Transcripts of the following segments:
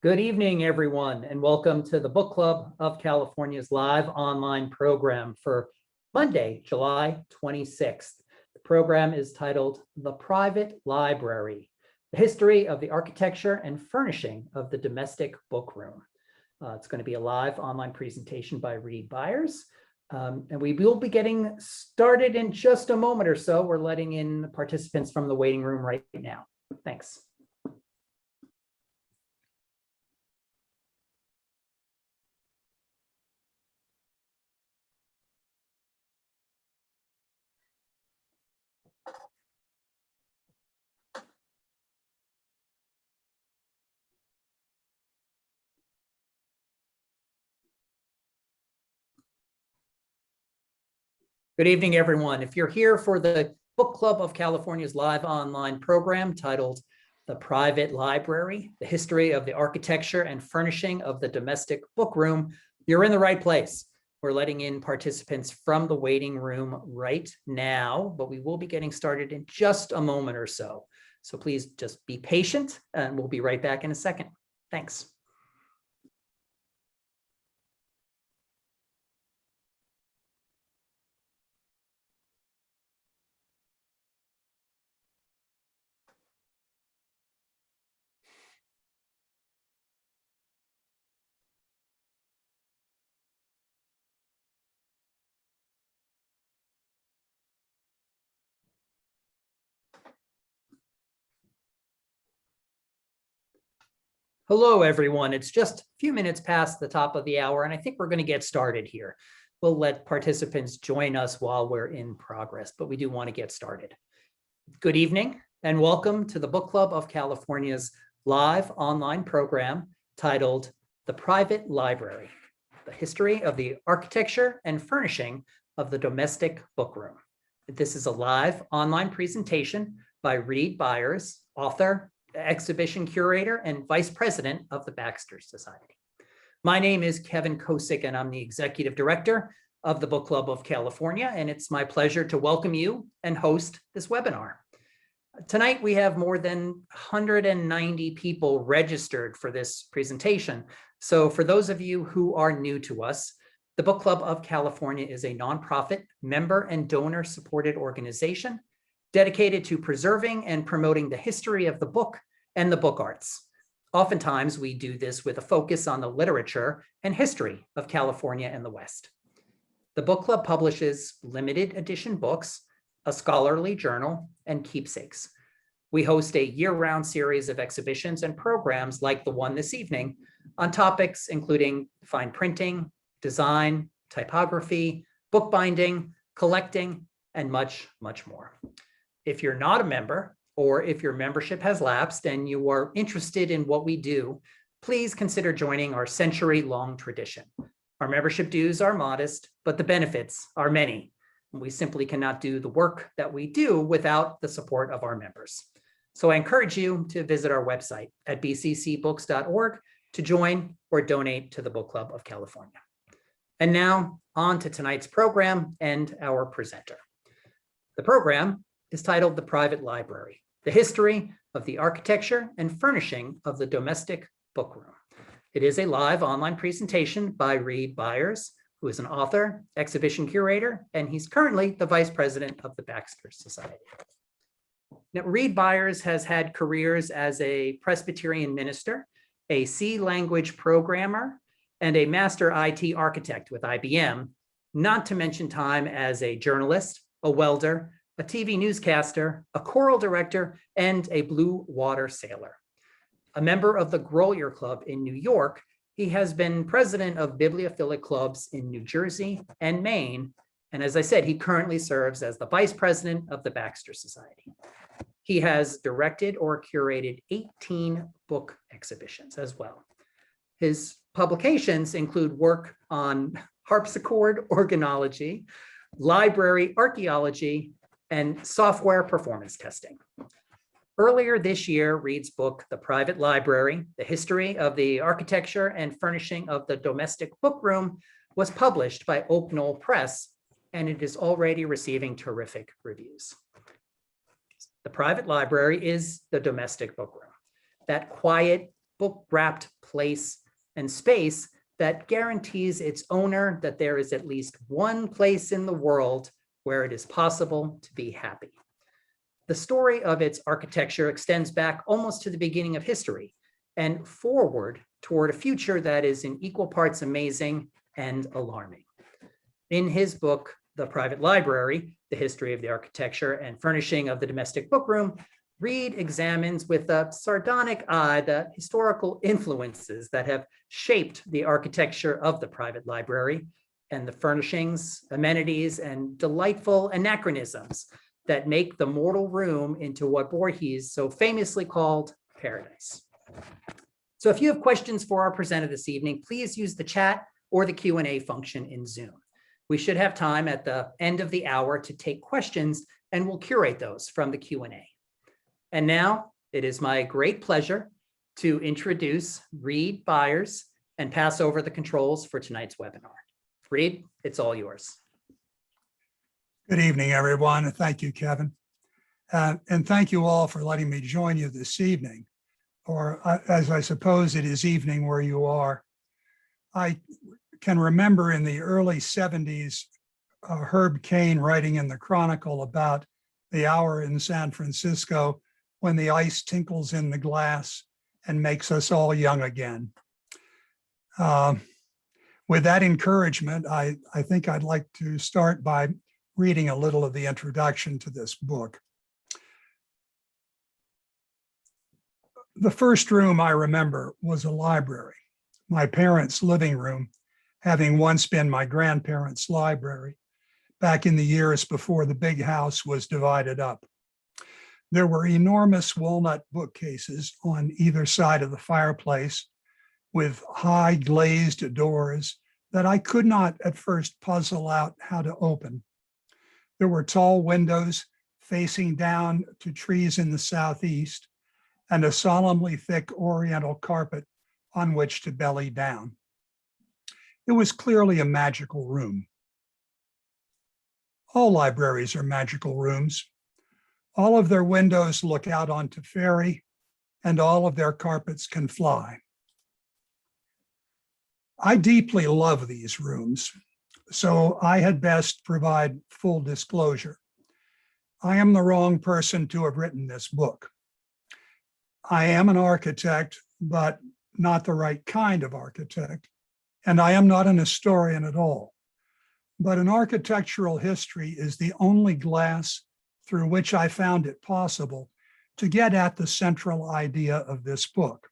Good evening, everyone, and welcome to the Book Club of California's live online program for Monday, July 26th. The program is titled The Private Library, the History of the Architecture and Furnishing of the Domestic Bookroom. It's going to be a live online presentation by Reid Byers, and we will be getting started in just a moment or so. We're letting in participants from the waiting room right now. Thanks. Good evening, everyone. If you're here for the Book Club of California's live online program titled The Private Library, the History of the Architecture and Furnishing of the Domestic Bookroom, you're in the right place. We're letting in participants from the waiting room right now, but we will be getting started in just a moment or so. So please just be patient, and we'll be right back in a second. Thanks. Hello, everyone. It's just a few minutes past the top of the hour, and I think we're going to get started here. We'll let participants join us while we're in progress, but we do want to get started. Good evening, and welcome to the Book Club of California's live online program titled The Private Library, the History of the Architecture and Furnishing of the Domestic Bookroom. This is a live online presentation by Reid Byers, author, exhibition curator, and vice president of the Baxter Society. My name is Kevin Kosick, and I'm the executive director of the Book Club of California, and it's my pleasure to welcome you and host this webinar. Tonight, we have more than 190 people registered for this presentation. So for those of you who are new to us, the Book Club of California is a nonprofit, member and donor-supported organization dedicated to preserving and promoting the history of the book and the book arts. Oftentimes, we do this with a focus on the literature and history of California and the West. The book club publishes limited edition books, a scholarly journal, and keepsakes. We host a year-round series of exhibitions and programs like the one this evening on topics including fine printing, design, typography, bookbinding, collecting, and much, much more. If you're not a member, or if your membership has lapsed and you are interested in what we do, please consider joining our century-long tradition. Our membership dues are modest, but the benefits are many. We simply cannot do the work that we do without the support of our members. So I encourage you to visit our website at bccbooks.org to join or donate to the Book Club of California. And now on to tonight's program and our presenter. The program is titled The Private Library, the History of the Architecture and Furnishing of the Domestic Bookroom. It is a live online presentation by Reid Byers, who is an author, exhibition curator, and he's currently the vice president of the Baxter Society. Now, Reid Byers has had careers as a Presbyterian minister, a C language programmer, and a master IT architect with IBM, not to mention time as a journalist, a welder, a TV newscaster, a choral director, and a blue water sailor. A member of the Grolier Club in New York, he has been president of bibliophilic clubs in New Jersey and Maine. And as I said, he currently serves as the vice president of the Baxter Society. He has directed or curated 18 book exhibitions as well. His publications include work on harpsichord organology, library archaeology, and software performance testing. Earlier this year, Reid's book, The Private Library, the History of the Architecture and Furnishing of the Domestic Bookroom, was published by Oak Knoll Press, and it is already receiving terrific reviews. The private library is the domestic bookroom, that quiet, book-wrapped place and space that guarantees its owner that there is at least one place in the world where it is possible to be happy. The story of its architecture extends back almost to the beginning of history and forward toward a future that is in equal parts amazing and alarming. In his book, The Private Library, The History of the Architecture and Furnishing of the Domestic Bookroom, Reid examines with a sardonic eye the historical influences that have shaped the architecture of the private library and the furnishings, amenities, and delightful anachronisms that make the mortal room into what Borges so famously called paradise. So if you have questions for our presenter this evening, please use the chat or the Q&A function in Zoom. We should have time at the end of the hour to take questions, and we'll curate those from the Q&A. And now it is my great pleasure to introduce Reid Byers and pass over the controls for tonight's webinar. Reid, it's all yours. Good evening, everyone. Thank you, Kevin. And thank you all for letting me join you this evening, or as I suppose it is evening where you are. I can remember in the early 70s, Herb Caen writing in the Chronicle about the hour in San Francisco when the ice tinkles in the glass and makes us all young again. With that encouragement, I think I'd like to start by reading a little of the introduction to this book. The first room I remember was a library, my parents' living room, having once been my grandparents' library, back in the years before the big house was divided up. There were enormous walnut bookcases on either side of the fireplace with high glazed doors that I could not at first puzzle out how to open. There were tall windows facing down to trees in the southeast and a solemnly thick oriental carpet on which to belly down. It was clearly a magical room. All libraries are magical rooms. All of their windows look out onto Ferry, and all of their carpets can fly. I deeply love these rooms, so I had best provide full disclosure. I am the wrong person to have written this book. I am an architect, but not the right kind of architect, and I am not an historian at all. But an architectural history is the only glass through which I found it possible to get at the central idea of this book,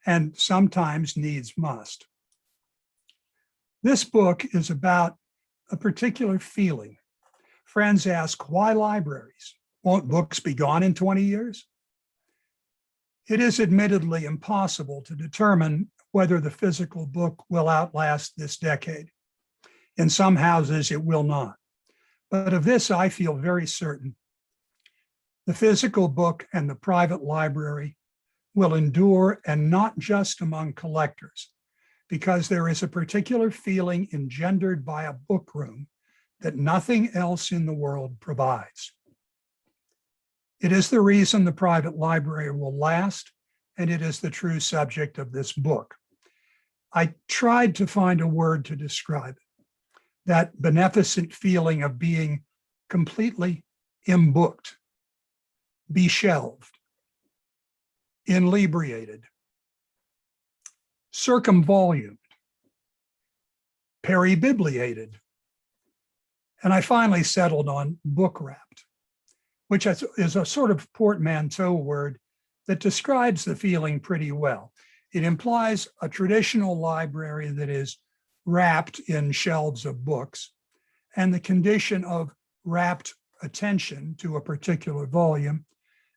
and sometimes needs must. This book is about a particular feeling. Friends ask, why libraries? Won't books be gone in 20 years? It is admittedly impossible to determine whether the physical book will outlast this decade. In some houses, it will not. But of this, I feel very certain. The physical book and the private library will endure, and not just among collectors, because there is a particular feeling engendered by a bookroom that nothing else in the world provides. It is the reason the private library will last, and it is the true subject of this book. I tried to find a word to describe it, that beneficent feeling of being completely imbooked, beshelved, inebriated, circumvolumed, peribibliated. And I finally settled on book-wrapt, which is a sort of portmanteau word that describes the feeling pretty well. It implies a traditional library that is wrapped in shelves of books, and the condition of rapt attention to a particular volume,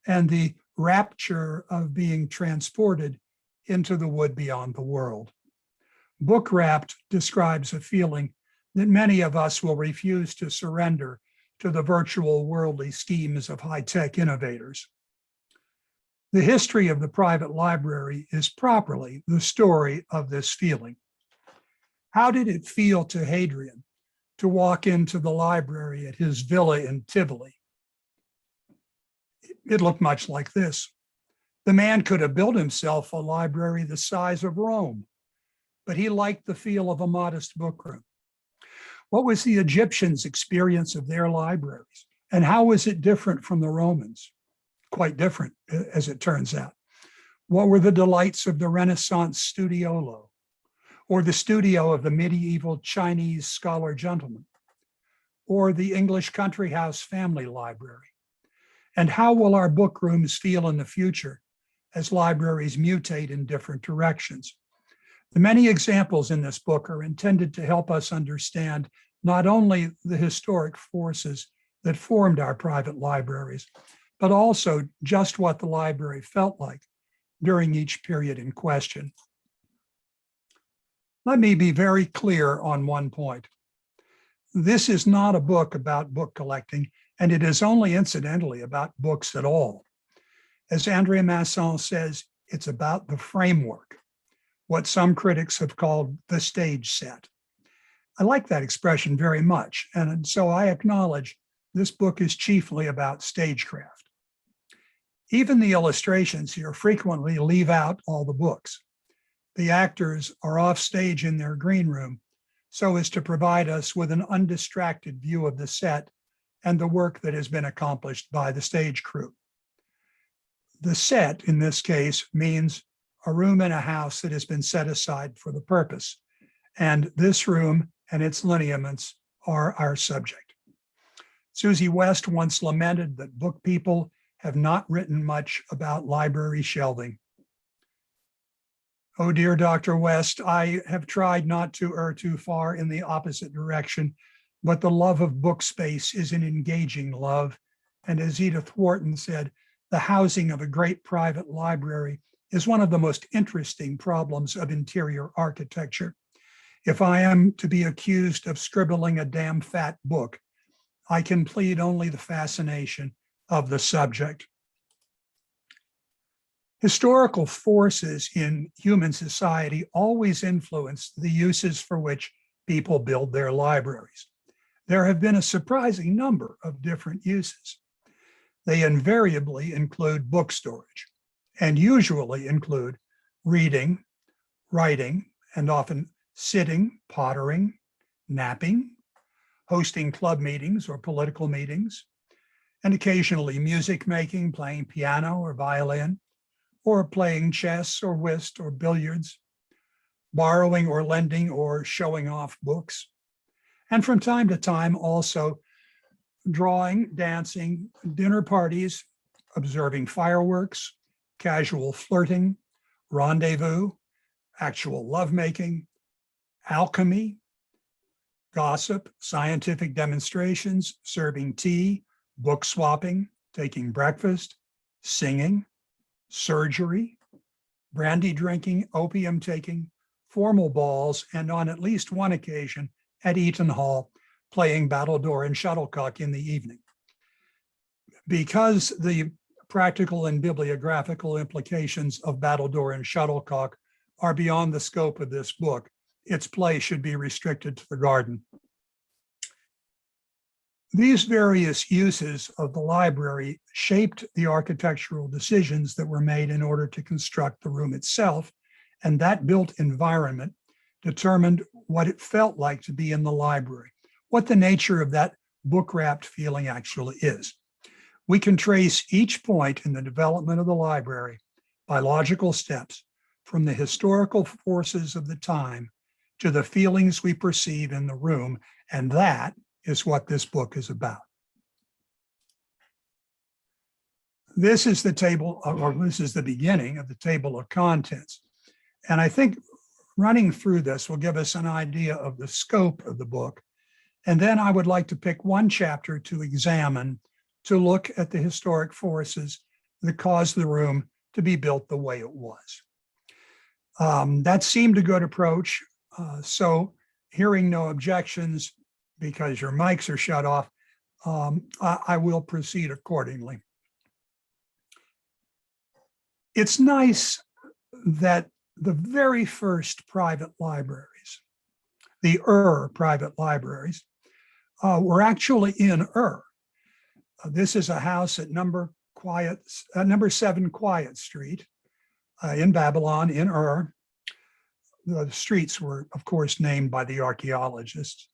and the rapture of being transported into the wood beyond the world. Book-wrapt describes a feeling that many of us will refuse to surrender to the virtual worldly schemes of high-tech innovators. The history of the private library is properly the story of this feeling. How did it feel to Hadrian to walk into the library at his villa in Tivoli? It looked much like this. The man could have built himself a library the size of Rome, but he liked the feel of a modest bookroom. What was the Egyptians' experience of their libraries? And how was it different from the Romans? Quite different, as it turns out. What were the delights of the Renaissance studiolo, or the studio of the medieval Chinese scholar gentleman, or the English country house family library? And how will our book rooms feel in the future as libraries mutate in different directions? The many examples in this book are intended to help us understand not only the historic forces that formed our private libraries, but also just what the library felt like during each period in question. Let me be very clear on one point. This is not a book about book collecting, and it is only incidentally about books at all. As Andrea Masson says, it's about the framework, what some critics have called the stage set. I like that expression very much, and so I acknowledge this book is chiefly about stagecraft. Even the illustrations here frequently leave out all the books. The actors are off stage in their green room so as to provide us with an undistracted view of the set and the work that has been accomplished by the stage crew. The set, in this case, means a room in a house that has been set aside for the purpose. And this room and its lineaments are our subject. Susie West once lamented that book people have not written much about library shelving. Oh dear, Dr. West, I have tried not to err too far in the opposite direction, but the love of book space is an engaging love. And as Edith Wharton said, the housing of a great private library is one of the most interesting problems of interior architecture. If I am to be accused of scribbling a damn fat book, I can plead only the fascination of the subject. Historical forces in human society always influence the uses for which people build their libraries. There have been a surprising number of different uses. They invariably include book storage and usually include reading, writing, and often sitting, pottering, napping, hosting club meetings or political meetings, and occasionally music making, playing piano or violin, or playing chess or whist or billiards, borrowing or lending or showing off books, and from time to time also drawing, dancing, dinner parties, observing fireworks, casual flirting, rendezvous, actual lovemaking, alchemy, gossip, scientific demonstrations, serving tea, book swapping, taking breakfast, singing, surgery, brandy drinking, opium taking, formal balls, and on at least one occasion at Eaton Hall, playing battledore and shuttlecock in the evening. Because the practical and bibliographical implications of battledore and shuttlecock are beyond the scope of this book, its play should be restricted to the garden. These various uses of the library shaped the architectural decisions that were made in order to construct the room itself, and that built environment determined what it felt like to be in the library, what the nature of that book-wrapped feeling actually is. We can trace each point in the development of the library by logical steps from the historical forces of the time to the feelings we perceive in the room, and that is what this book is about. This is the table, or this is the beginning of the table of contents. And I think running through this will give us an idea of the scope of the book. And then I would like to pick one chapter to examine, to look at the historic forces that caused the room to be built the way it was. That seemed a good approach. So hearing no objections, because your mics are shut off, I will proceed accordingly. It's nice that the very first private libraries, the private libraries, were actually in This is a house at number number 7 Quiet Street in Babylon, in Ur. The streets were, of course, named by the archaeologists.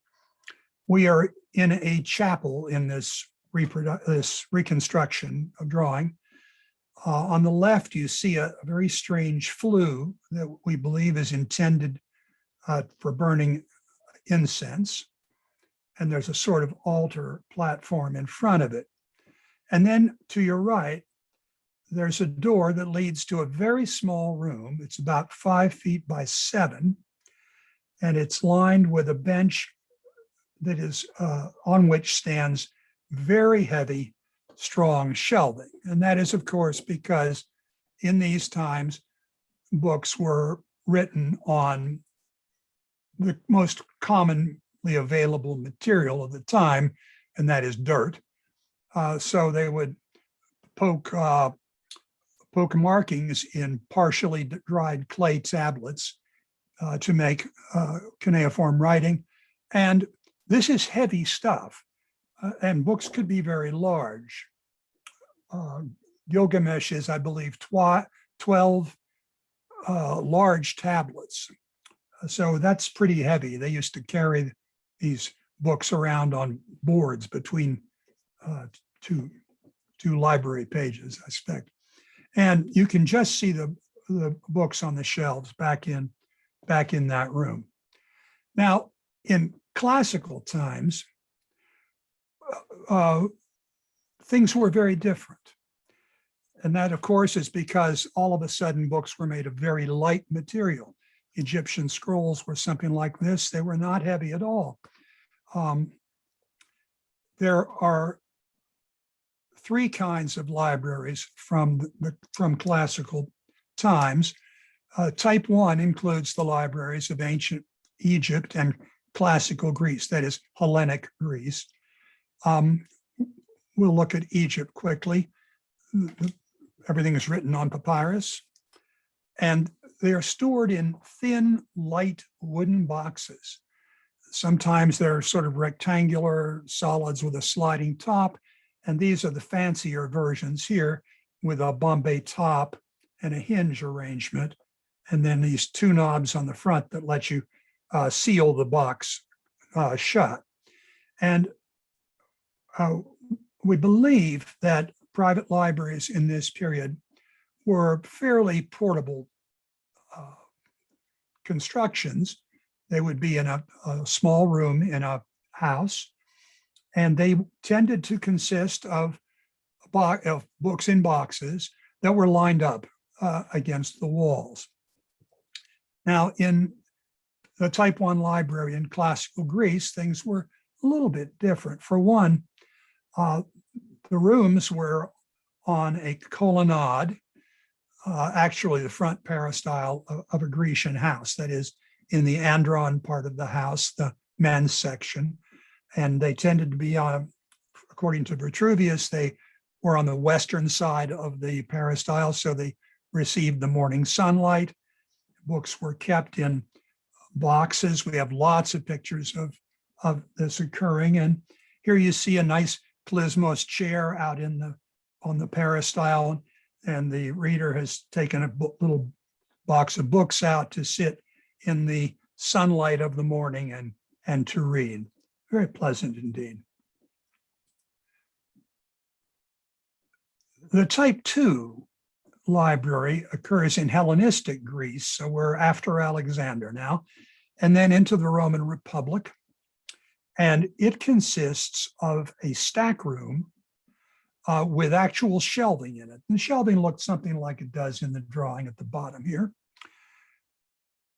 We are in a chapel in this reconstruction of drawing. On the left, you see a very strange flue that we believe is intended for burning incense. And there's a sort of altar platform in front of it. And then to your right, there's a door that leads to a very small room. It's about 5 feet by 7, and it's lined with a bench that is on which stands very heavy, strong shelving. And that is, of course, because in these times, books were written on the most commonly available material of the time, and that is dirt. So they would poke markings in partially dried clay tablets to make cuneiform writing. And this is heavy stuff, and books could be very large. Gilgamesh is, I believe, 12 large tablets. So that's pretty heavy. They used to carry these books around on boards between two library pages, I expect. And you can just see the books on the shelves back in that room. Now, in classical times, things were very different. And that, of course, is because all of a sudden books were made of very light material. Egyptian scrolls were something like this. They were not heavy at all. There are 3 kinds of libraries from classical times. Type 1 includes the libraries of ancient Egypt and classical Greece, that is Hellenic Greece. We'll look at Egypt quickly. Everything is written on papyrus, and they are stored in thin, light wooden boxes. Sometimes they're sort of rectangular solids with a sliding top, and these are the fancier versions here with a Bombay top and a hinge arrangement, and then these 2 knobs on the front that let you seal the box shut. And we believe that private libraries in this period were fairly portable constructions. They would be in a small room in a house, and they tended to consist of books in boxes that were lined up against the walls. Now, in the Type 1 library in classical Greece, things were a little bit different. For one, the rooms were on a colonnade, actually the front peristyle of a Grecian house, that is in the andron part of the house, the men's section. And they tended to be on, according to Vitruvius, they were on the western side of the peristyle, so they received the morning sunlight. Books were kept in boxes. We have lots of pictures of this occurring. And here you see a nice Klismos chair out on the peristyle, and the reader has taken a little box of books out to sit in the sunlight of the morning and to read. Very pleasant indeed. The Type 2 library occurs in Hellenistic Greece, so we're after Alexander now, and then into the Roman Republic. And it consists of a stack room with actual shelving in it. The shelving looked something like it does in the drawing at the bottom here.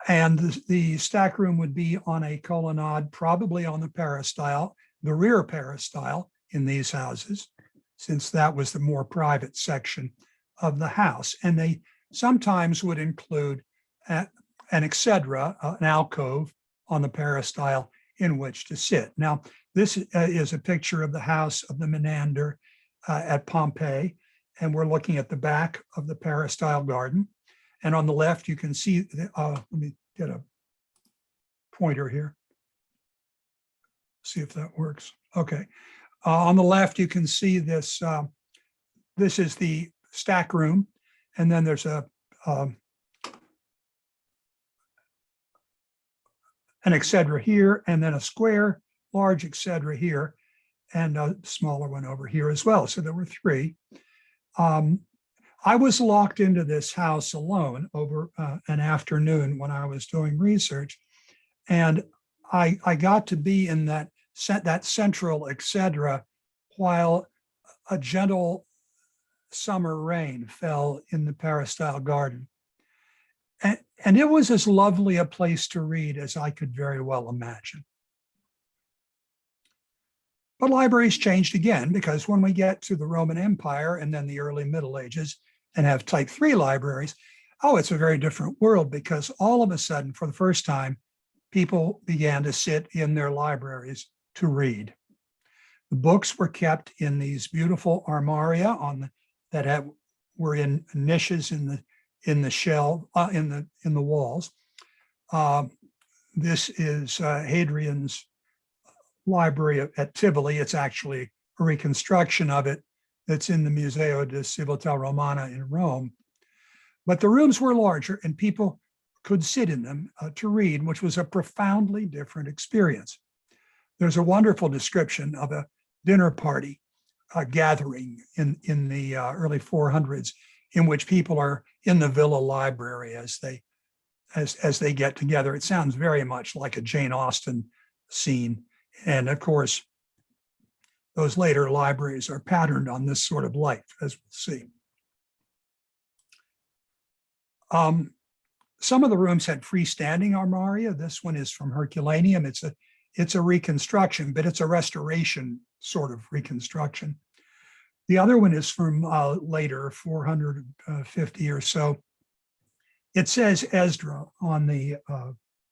And the stack room would be on a colonnade, probably on the peristyle, the rear peristyle in these houses, since that was the more private section of the house. And they sometimes would include an exedra, an alcove on the peristyle in which to sit. Now, this is a picture of the house of the Menander at Pompeii, and we're looking at the back of the peristyle garden. And on the left, you can see, let me get a pointer here. See if that works. Okay. On the left, you can see this this is the stack room, and then there's an exedra here, and then a square, large exedra here, and a smaller one over here as well. So there were three. I was locked into this house alone over an afternoon when I was doing research, and I got to be in that central exedra while a gentle summer rain fell in the peristyle garden. And it was as lovely a place to read as I could very well imagine. But libraries changed again, because when we get to the Roman Empire and then the early Middle Ages and have type 3 libraries, oh, it's a very different world, because all of a sudden, for the first time, people began to sit in their libraries to read. The books were kept in these beautiful armaria that were in niches in the shell in the walls. This is Hadrian's library at Tivoli. It's actually a reconstruction of it that's in the Museo di Civiltà Romana in Rome. But the rooms were larger and people could sit in them to read, which was a profoundly different experience. There's a wonderful description of a dinner party gathering in the early 400s, in which people are in the villa library as they get together. It sounds very much like a Jane Austen scene. And of course, those later libraries are patterned on this sort of life, as we'll see. Some of the rooms had freestanding armaria. This one is from Herculaneum. It's a reconstruction, but it's a restoration sort of reconstruction. The other one is from later, 450 or so. It says Esdra on the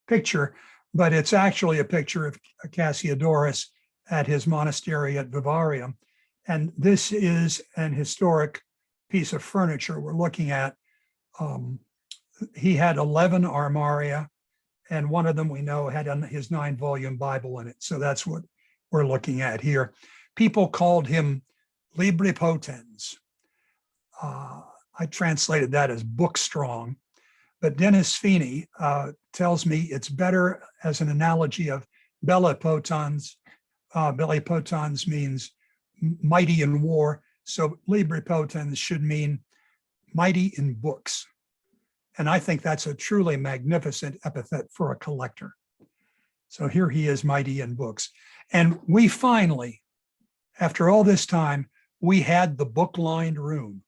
picture, but it's actually a picture of Cassiodorus at his monastery at Vivarium. And this is an historic piece of furniture we're looking at. He had 11 armaria, and one of them we know had his 9-volume Bible in it. So that's what we're looking at here. People called him Libri Potens. I translated that as book strong, but Dennis Feeney tells me it's better as an analogy of Belli Potens. Belli Potens means mighty in war. So Libri Potens should mean mighty in books. And I think that's a truly magnificent epithet for a collector. So here he is, mighty in books. And we finally, after all this time, we had the book-lined room.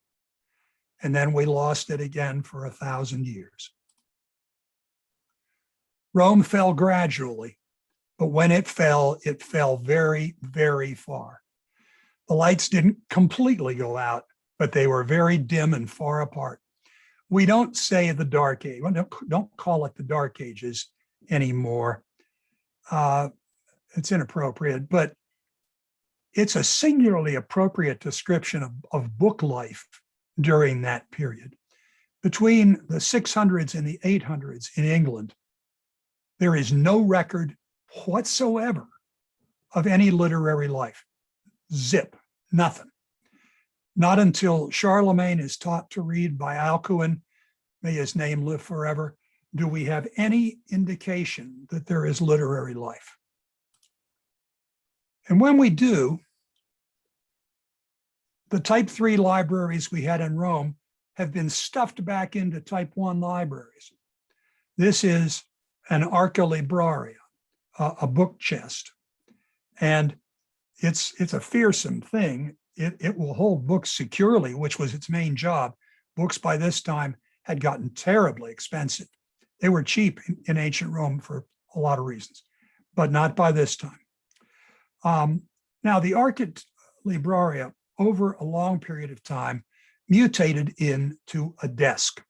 And then we lost it again for 1,000 years. Rome fell gradually, but when it fell very, very far. The lights didn't completely go out, but they were very dim and far apart. We don't say the Dark Age, don't call it the Dark Ages anymore. It's inappropriate, but it's a singularly appropriate description of book life during that period. Between the 600s and the 800s in England, there is no record whatsoever of any literary life. Zip, nothing. Not until Charlemagne is taught to read by Alcuin, may his name live forever, do we have any indication that there is literary life. And when we do, the type 3 libraries we had in Rome have been stuffed back into type 1 libraries. This is an arca libraria, a book chest. And it's a fearsome thing. It will hold books securely, which was its main job. Books by this time had gotten terribly expensive. They were cheap in ancient Rome for a lot of reasons, but not by this time. Now, the arca libraria, over a long period of time, mutated into a desk.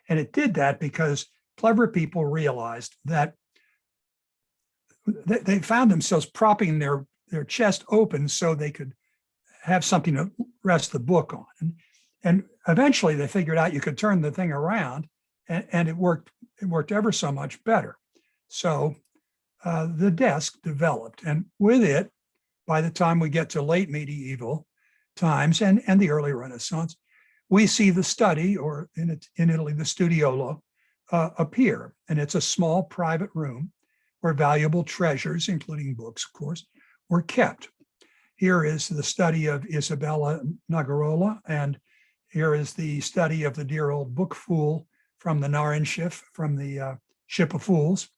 And it did that because clever people realized that they found themselves propping their chest open so they could have something to rest the book on. And eventually they figured out you could turn the thing around, and it worked ever so much better. So the desk developed, and with it, by the time we get to late medieval, times and the early Renaissance, we see the study, or in Italy, the studiolo, appear. And it's a small private room where valuable treasures, including books, of course, were kept. Here is the study of Isabella Nagarola, and here is the study of the dear old book fool from the Narrenschiff, from the Ship of Fools.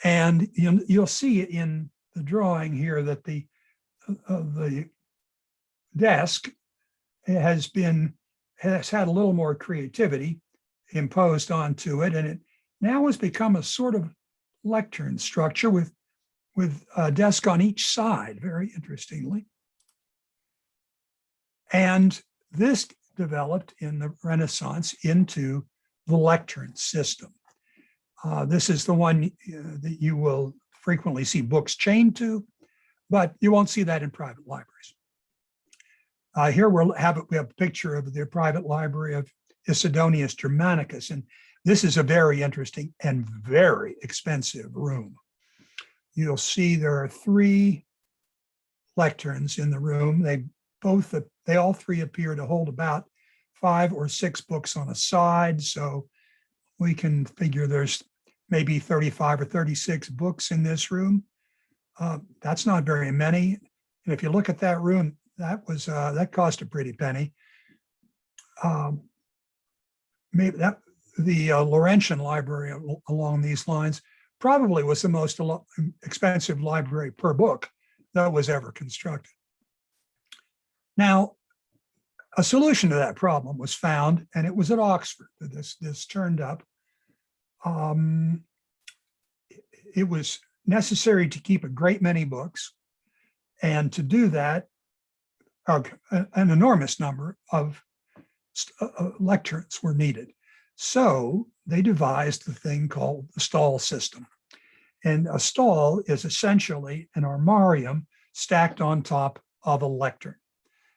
And you'll see in the drawing here that the desk has had a little more creativity imposed onto it, and it now has become a sort of lectern structure with a desk on each side, very interestingly. And this developed in the Renaissance into the lectern system. This is the one that you will frequently see books chained to, but you won't see that in private libraries. Here we have a picture of the private library of Isidonius Germanicus, and this is a very interesting and very expensive room. You'll see there are 3 lecterns in the room. They all 3 appear to hold about 5 or 6 books on a side, so we can figure there's maybe 35 or 36 books in this room. That's not very many. And if you look at that room, that cost a pretty penny. Maybe the Laurentian library along these lines probably was the most expensive library per book that was ever constructed. Now, a solution to that problem was found, and it was at Oxford that this turned up. It was necessary to keep a great many books, and to do that, an enormous number of lecterns were needed. So they devised the thing called the stall system. And a stall is essentially an armarium stacked on top of a lectern.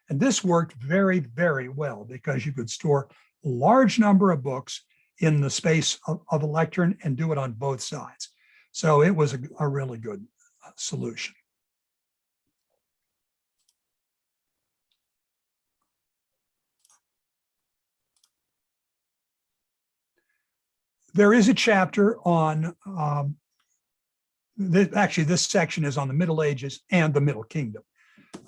And this worked very, very well because you could store a large number of books in the space of a lectern and do it on both sides. So it was a really good solution. There is a chapter on, this section is on the Middle Ages and the Middle Kingdom.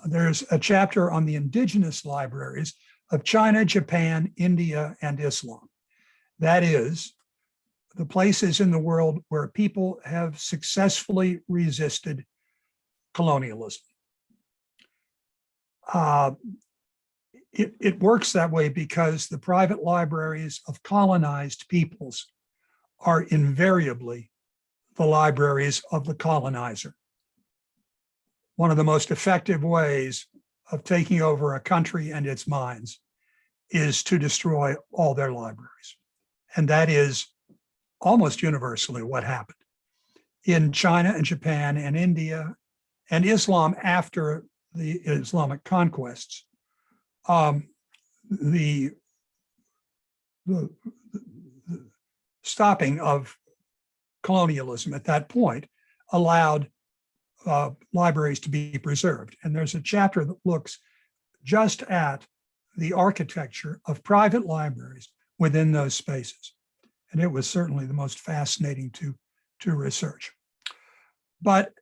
There's a chapter on the indigenous libraries of China, Japan, India, and Islam. That is, the places in the world where people have successfully resisted colonialism. It works that way because the private libraries of colonized peoples are invariably the libraries of the colonizer. One of the most effective ways of taking over a country and its minds is to destroy all their libraries. And that is almost universally what happened. In China and Japan and India and Islam after the Islamic conquests, the stopping of colonialism at that point allowed libraries to be preserved. And there's a chapter that looks just at the architecture of private libraries within those spaces. And it was certainly the most fascinating to research. But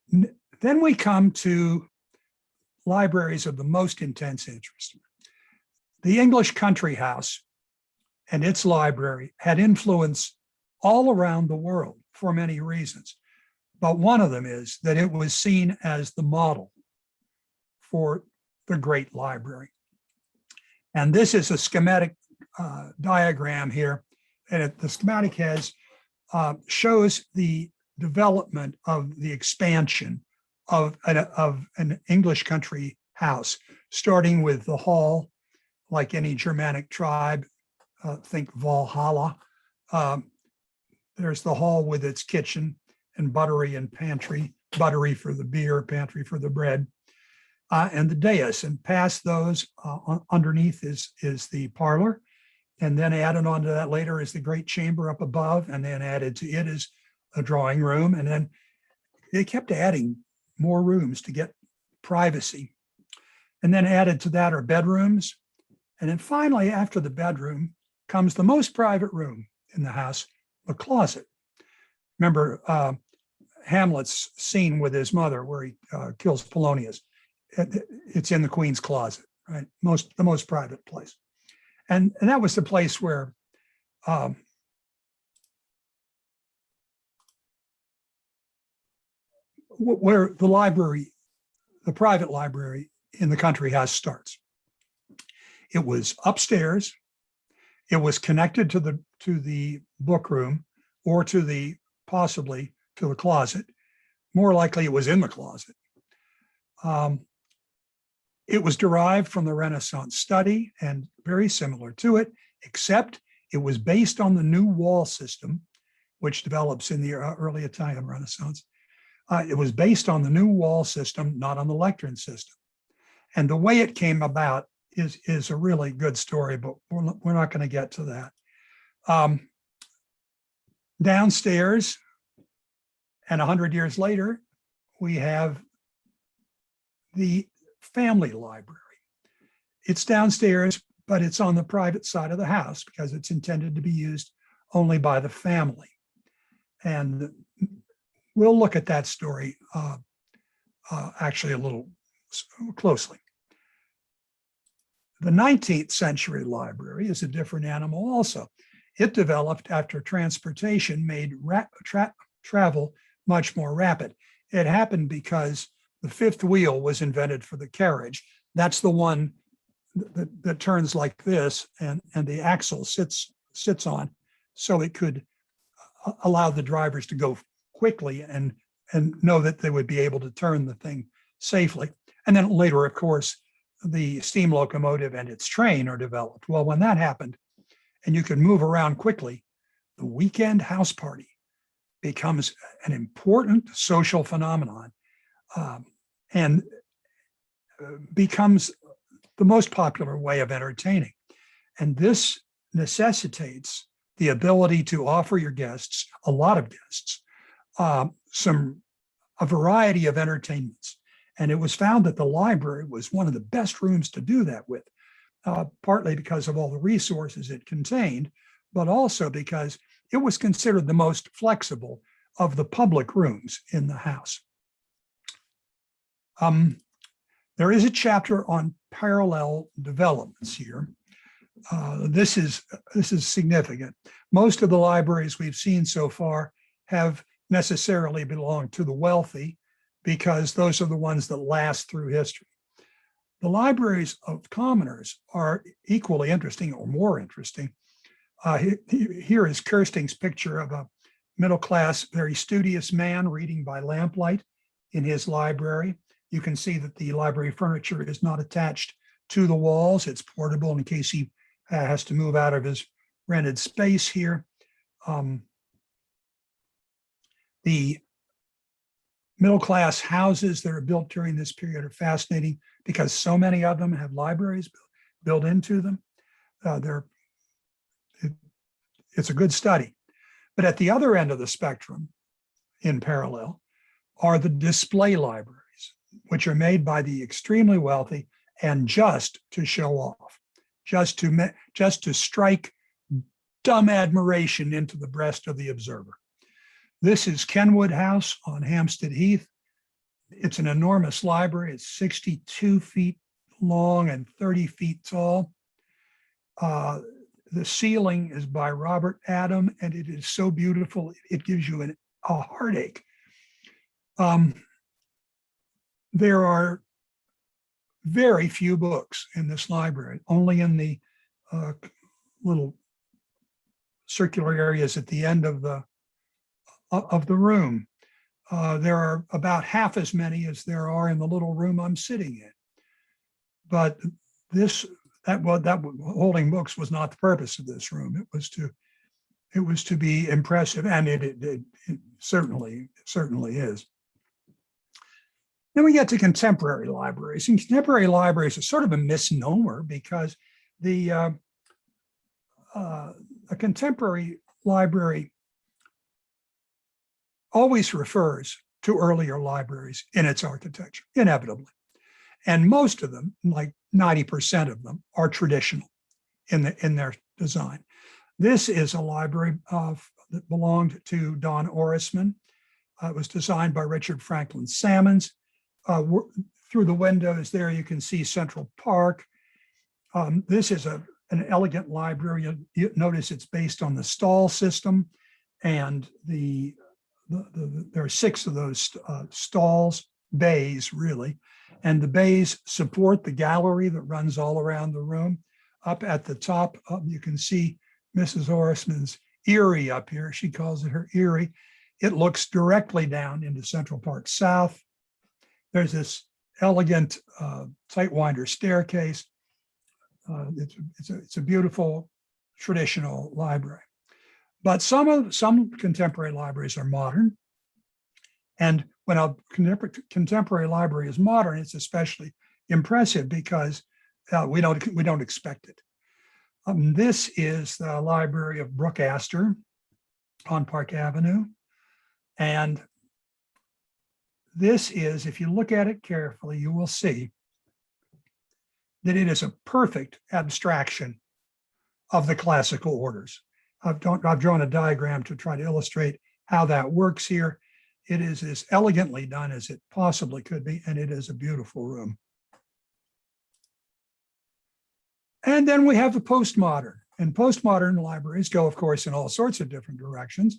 then we come to libraries of the most intense interest. The English country house and its library had influence all around the world for many reasons. But one of them is that it was seen as the model for the great library. And this is a schematic diagram here. And the schematic shows the development of the expansion of an English country house, starting with the hall, like any Germanic tribe, think Valhalla. There's the hall with its kitchen and buttery and pantry, buttery for the beer, pantry for the bread, and the dais. And past those, underneath is the parlor. And then added onto that later is the great chamber up above, and then added to it is a drawing room. And then they kept adding more rooms to get privacy. And then added to that are bedrooms. And then finally, after the bedroom comes the most private room in the house, the closet. Remember Hamlet's scene with his mother where he kills Polonius. It's in the Queen's closet, right? The most private place. And that was the place where the library, the private library in the country house starts. It was upstairs. It was connected to the book room or possibly to the closet. More likely it was in the closet. It was derived from the Renaissance study and very similar to it, except it was based on the new wall system, which develops in the early Italian Renaissance. It was based on the new wall system, not on the lectern system. And the way it came about is a really good story, but we're not going to get to that. Downstairs, and 100 years later, we have the family library. It's downstairs, but it's on the private side of the house because it's intended to be used only by the family. And we'll look at that story actually a little closely. The 19th century library is a different animal also. It developed after transportation made travel much more rapid. It happened because the fifth wheel was invented for the carriage. That's the one that turns like this and the axle sits on, so it could allow the drivers to go quickly and know that they would be able to turn the thing safely. And then later, of course, the steam locomotive and its train are developed. Well, when that happened and you could move around quickly, the weekend house party becomes an important social phenomenon and becomes the most popular way of entertaining. And this necessitates the ability to offer your guests, a lot of guests, a variety of entertainments. And it was found that the library was one of the best rooms to do that with, partly because of all the resources it contained, but also because it was considered the most flexible of the public rooms in the house. There is a chapter on parallel developments here. This is significant. Most of the libraries we've seen so far have necessarily belonged to the wealthy because those are the ones that last through history. The libraries of commoners are equally interesting or more interesting. Here is Kirsting's picture of a middle-class, very studious man reading by lamplight in his library. You can see that the library furniture is not attached to the walls. It's portable in case he has to move out of his rented space here. The middle-class houses that are built during this period are fascinating because so many of them have libraries built into them. It's a good study. But at the other end of the spectrum, in parallel, are the display libraries, which are made by the extremely wealthy and just to show off, just to strike dumb admiration into the breast of the observer. This is Kenwood House on Hampstead Heath. It's an enormous library. It's 62 feet long and 30 feet tall. The ceiling is by Robert Adam, and it is so beautiful, it gives you a heartache. There are very few books in this library, only in the little circular areas at the end of the room. There are about half as many as there are in the little room I'm sitting in. But that holding books was not the purpose of this room. It was to be impressive, and it certainly is. Then we get to contemporary libraries, and contemporary libraries are sort of a misnomer because a contemporary library always refers to earlier libraries in its architecture, inevitably. And most of them, like 90% of them, are traditional in their design. This is a library that belonged to Don Orisman. It was designed by Richard Franklin Salmons. Through the windows there, you can see Central Park. This is an elegant library. You notice it's based on the stall system, and there are 6 of those stalls, bays really, and the bays support the gallery that runs all around the room. Up at the top, you can see Mrs. Orisman's eyrie up here. She calls it her eyrie. It looks directly down into Central Park South. There's this elegant sightwinder staircase. It's a beautiful traditional library. But some contemporary libraries are modern. And when a contemporary library is modern, it's especially impressive because we don't expect it. This is the library of Brook Astor on Park Avenue. And this is, if you look at it carefully, you will see that it is a perfect abstraction of the classical orders. I've drawn a diagram to try to illustrate how that works here. It is as elegantly done as it possibly could be, and it is a beautiful room. And then we have the postmodern. And postmodern libraries go, of course, in all sorts of different directions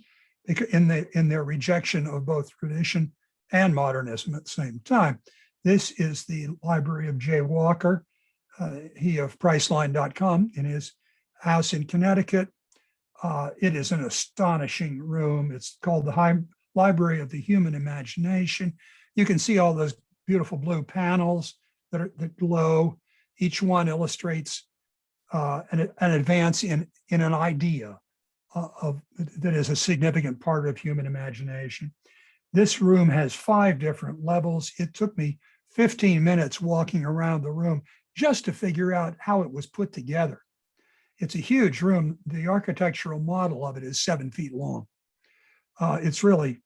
in their rejection of both tradition and modernism at the same time. This is the library of Jay Walker, he of Priceline.com, in his house in Connecticut. It is an astonishing room. It's called the Library of the Human Imagination. You can see all those beautiful blue panels that glow. Each one illustrates an advance in an idea that is a significant part of human imagination. This room has 5 different levels. It took me 15 minutes walking around the room just to figure out how it was put together. It's a huge room. The architectural model of it is 7 feet long. It's really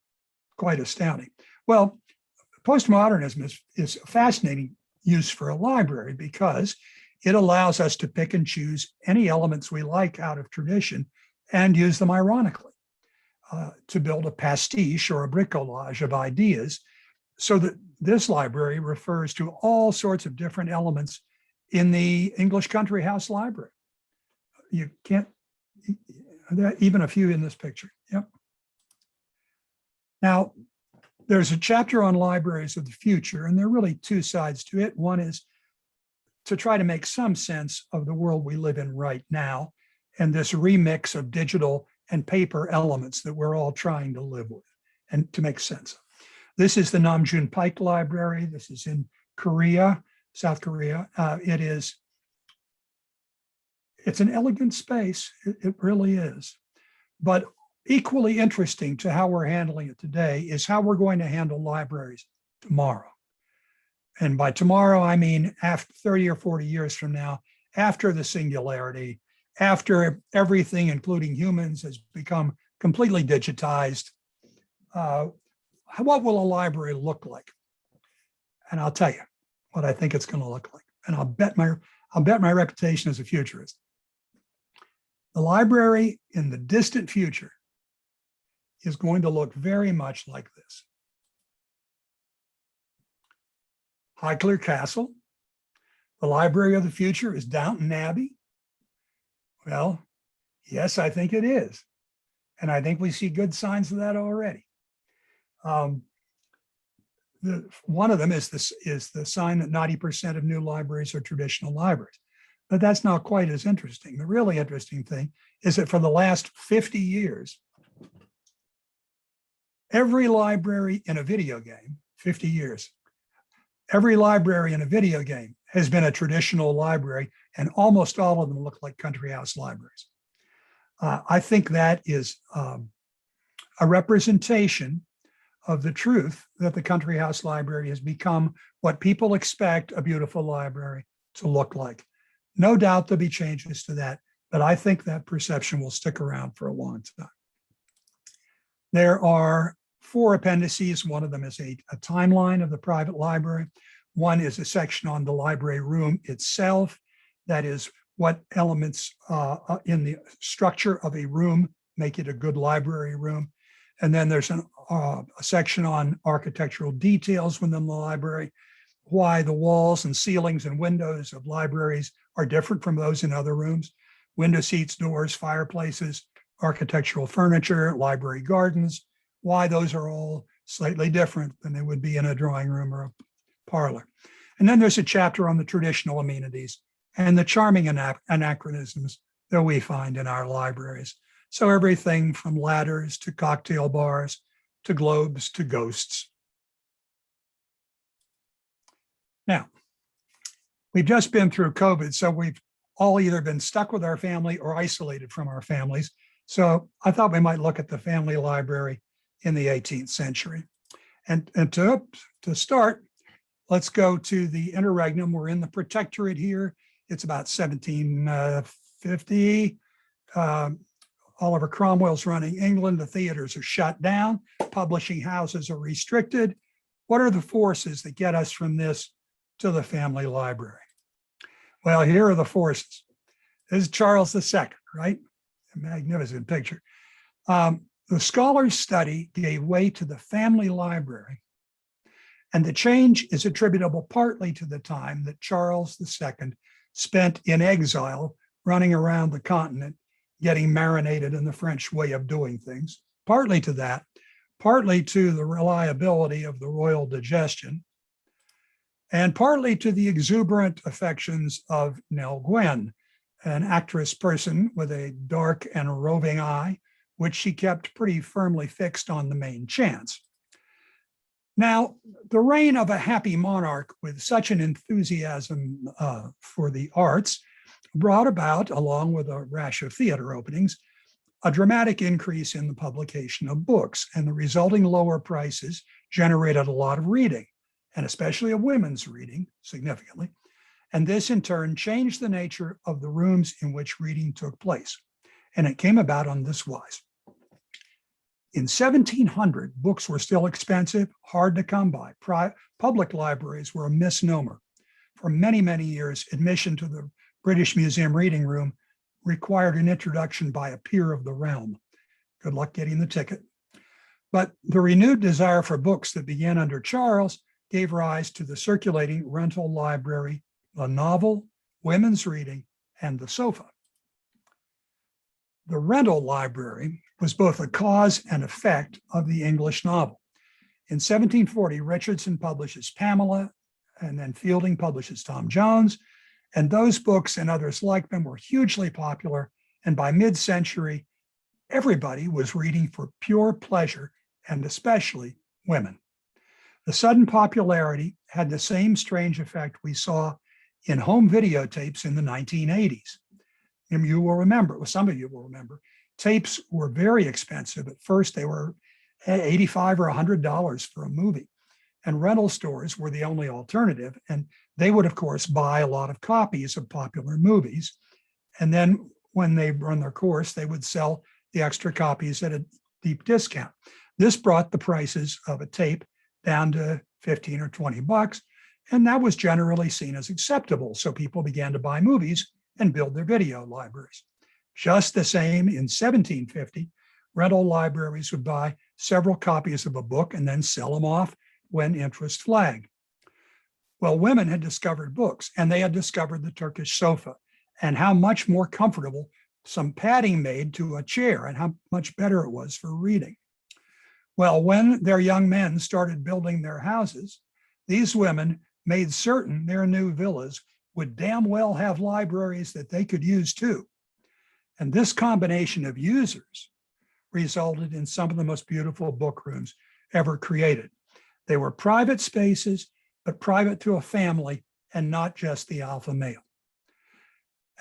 quite astounding. Well, postmodernism is a fascinating use for a library because it allows us to pick and choose any elements we like out of tradition and use them ironically to build a pastiche or a bricolage of ideas, so that this library refers to all sorts of different elements in the English country house library. You can't, even a few in this picture. Yep. Now, there's a chapter on libraries of the future, and there are really 2 sides to it. One is to try to make some sense of the world we live in right now, and this remix of digital and paper elements that we're all trying to live with and to make sense of. This is the Namjoon Pike Library. This is in Korea, South Korea. It's an elegant space. It really is. But equally interesting to how we're handling it today is how we're going to handle libraries tomorrow. And by tomorrow, I mean after 30 or 40 years from now, after the singularity, after everything, including humans, has become completely digitized. What will a library look like? And I'll tell you what I think it's going to look like. And I'll bet my reputation as a futurist. The library in the distant future is going to look very much like this. Highclere Castle. The library of the future is Downton Abbey. Well, yes, I think it is. And I think we see good signs of that already. One of them is the sign that 90% of new libraries are traditional libraries. But that's not quite as interesting. The really interesting thing is that for the last 50 years, every library in a video game, 50 years, every library in a video game has been a traditional library, and almost all of them look like country house libraries. I think that is a representation of the truth that the country house library has become what people expect a beautiful library to look like. No doubt there'll be changes to that, but I think that perception will stick around for a long time. There are 4 appendices. One of them is a timeline of the private library. One is a section on the library room itself. That is, what elements in the structure of a room make it a good library room. And then there's a section on architectural details within the library, why the walls and ceilings and windows of libraries are different from those in other rooms. Window seats, doors, fireplaces, architectural furniture, library gardens, why those are all slightly different than they would be in a drawing room or a parlor. And then there's a chapter on the traditional amenities and the charming anachronisms that we find in our libraries. So everything from ladders to cocktail bars to globes to ghosts. Now, we've just been through COVID, so we've all either been stuck with our family or isolated from our families. So I thought we might look at the family library in the 18th century. And to start, let's go to the interregnum. We're in the Protectorate here. It's about 1750. Oliver Cromwell's running England. The theaters are shut down. Publishing houses are restricted. What are the forces that get us from this to the family library? Well, here are the forces. This is Charles II, right? A magnificent picture. The scholar's study gave way to the family library, and the change is attributable partly to the time that Charles II spent in exile, running around the continent, getting marinated in the French way of doing things, partly to that, partly to the reliability of the royal digestion, and partly to the exuberant affections of Nell Gwynn, an actress person with a dark and roving eye, which she kept pretty firmly fixed on the main chance. Now, the reign of a happy monarch with such an enthusiasm for the arts brought about, along with a rash of theater openings, a dramatic increase in the publication of books, and the resulting lower prices generated a lot of reading, and especially of women's reading significantly. And this in turn changed the nature of the rooms in which reading took place. And it came about on this wise. In 1700, books were still expensive, hard to come by. Public libraries were a misnomer. For many, many years, admission to the British Museum reading room required an introduction by a peer of the realm. Good luck getting the ticket. But the renewed desire for books that began under Charles gave rise to the circulating rental library, the novel, women's reading, and the sofa. The rental library was both a cause and effect of the English novel. In 1740, Richardson publishes Pamela, and then Fielding publishes Tom Jones, and those books and others like them were hugely popular, and by mid-century, everybody was reading for pure pleasure, and especially women. The sudden popularity had the same strange effect we saw in home videotapes in the 1980s. And you will remember, well, some of you will remember, tapes were very expensive. At first, they were $85 or $100 for a movie. And rental stores were the only alternative. And they would, of course, buy a lot of copies of popular movies. And then when they run their course, they would sell the extra copies at a deep discount. This brought the prices of a tape down to 15 or 20 bucks. And that was generally seen as acceptable. So people began to buy movies and build their video libraries. Just the same in 1750, rental libraries would buy several copies of a book and then sell them off when interest flagged. Well, women had discovered books, and they had discovered the Turkish sofa and how much more comfortable some padding made to a chair and how much better it was for reading. Well, when their young men started building their houses, these women made certain their new villas would damn well have libraries that they could use too. And this combination of users resulted in some of the most beautiful book rooms ever created. They were private spaces, but private to a family and not just the alpha male.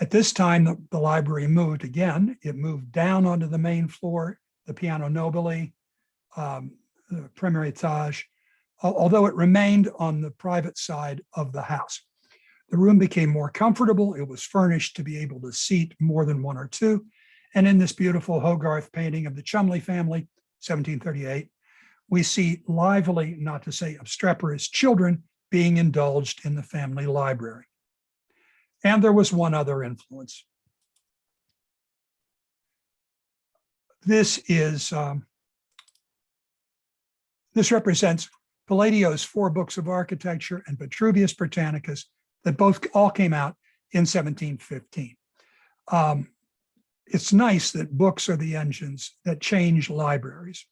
At this time, the library moved again. It moved down onto the main floor, the piano nobile, the premier etage, although it remained on the private side of the house. The room became more comfortable. It was furnished to be able to seat more than one or two. And in this beautiful Hogarth painting of the Cholmondeley family, 1738, we see lively, not to say obstreperous children being indulged in the family library. And there was one other influence. This represents Palladio's 4 books of architecture and Vitruvius Britannicus that all came out in 1715. It's nice that books are the engines that change libraries.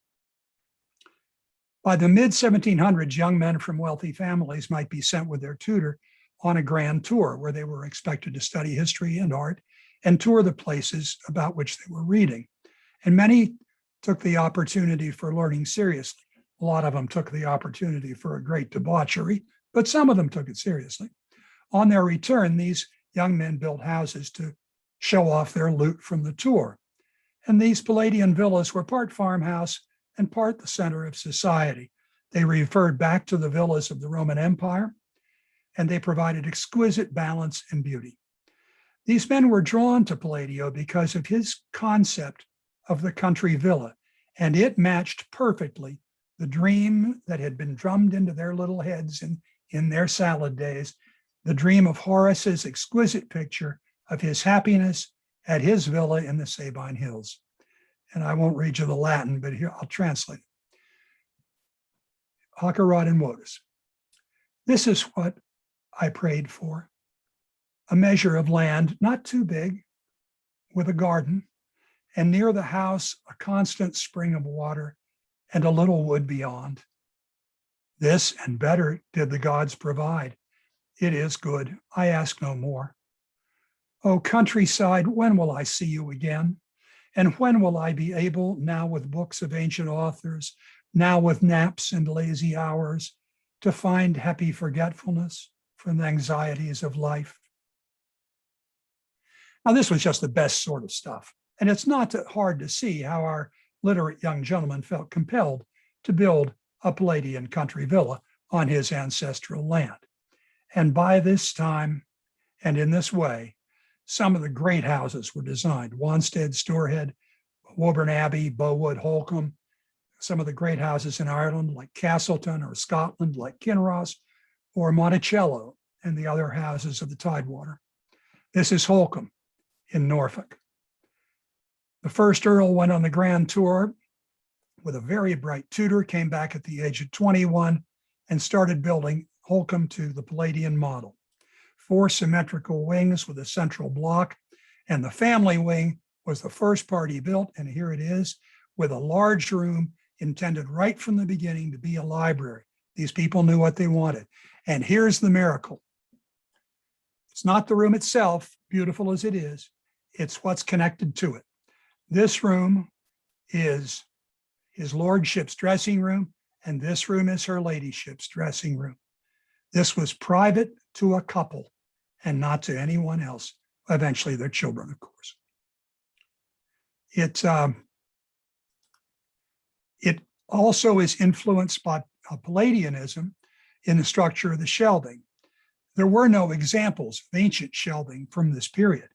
By the mid-1700s, young men from wealthy families might be sent with their tutor on a grand tour where they were expected to study history and art and tour the places about which they were reading. And many took the opportunity for learning seriously. A lot of them took the opportunity for a great debauchery, but some of them took it seriously. On their return, these young men built houses to show off their loot from the tour. And these Palladian villas were part farmhouse and part the center of society. They referred back to the villas of the Roman Empire, and they provided exquisite balance and beauty. These men were drawn to Palladio because of his concept of the country villa, and it matched perfectly the dream that had been drummed into their little heads in their salad days, the dream of Horace's exquisite picture of his happiness at his villa in the Sabine Hills. And I won't read you the Latin, but here I'll translate it. Hoc erat in modus. This is what I prayed for. A measure of land, not too big, with a garden, and near the house, a constant spring of water, and a little wood beyond. This and better did the gods provide. It is good. I ask no more. O countryside, when will I see you again? And when will I be able, now with books of ancient authors, now with naps and lazy hours, to find happy forgetfulness from the anxieties of life? Now, this was just the best sort of stuff. And it's not hard to see how our literate young gentleman felt compelled to build a Palladian country villa on his ancestral land. And by this time, and in this way, some of the great houses were designed: Wanstead, Stourhead, Woburn Abbey, Bowood, Holcombe, some of the great houses in Ireland like Castleton, or Scotland like Kinross, or Monticello, and the other houses of the Tidewater. This is Holcombe in Norfolk. The first Earl went on the grand tour with a very bright tutor, came back at the age of 21, and started building Holcombe to the Palladian model. 4 symmetrical wings with a central block, and the family wing was the first part he built, and here it is, with a large room intended right from the beginning to be a library. These people knew what they wanted. And here's the miracle. It's not the room itself, beautiful as it is, it's what's connected to it. This room is his lordship's dressing room, and this room is her ladyship's dressing room. This was private to a couple and not to anyone else, eventually their children, of course. It also is influenced by Palladianism in the structure of the shelving. There were no examples of ancient shelving from this period.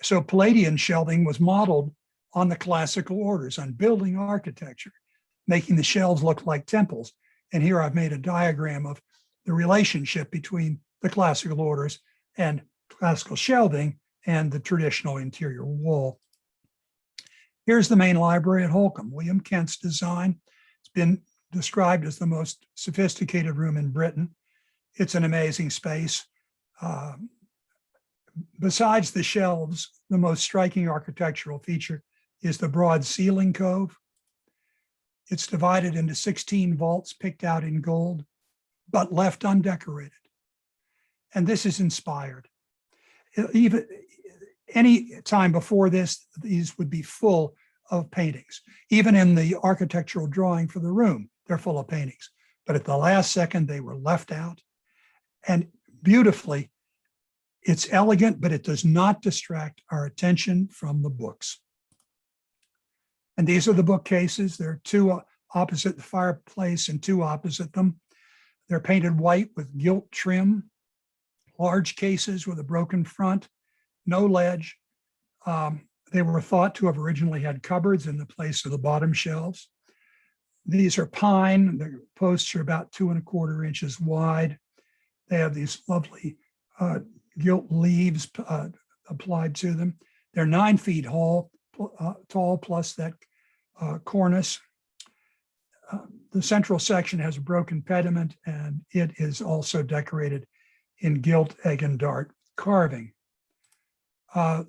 So Palladian shelving was modeled on the classical orders, on building architecture, making the shelves look like temples. And here I've made a diagram of the relationship between the classical orders and classical shelving and the traditional interior wall. Here's the main library at Holcombe, William Kent's design. It's been described as the most sophisticated room in Britain. It's an amazing space. Besides the shelves, the most striking architectural feature is the broad ceiling cove. It's divided into 16 vaults picked out in gold, but left undecorated. And this is inspired. Even any time before this, these would be full of paintings. Even in the architectural drawing for the room, they're full of paintings. But at the last second, they were left out. And beautifully, it's elegant, but it does not distract our attention from the books. And these are the bookcases. There are 2 opposite the fireplace and 2 opposite them. They're painted white with gilt trim, large cases with a broken front, no ledge. They were thought to have originally had cupboards in the place of the bottom shelves. These are pine. The posts are about 2¼ inches wide. They have these lovely gilt leaves applied to them. They're 9 feet tall, plus that cornice. The central section has a broken pediment, and it is also decorated in gilt egg and dart carving.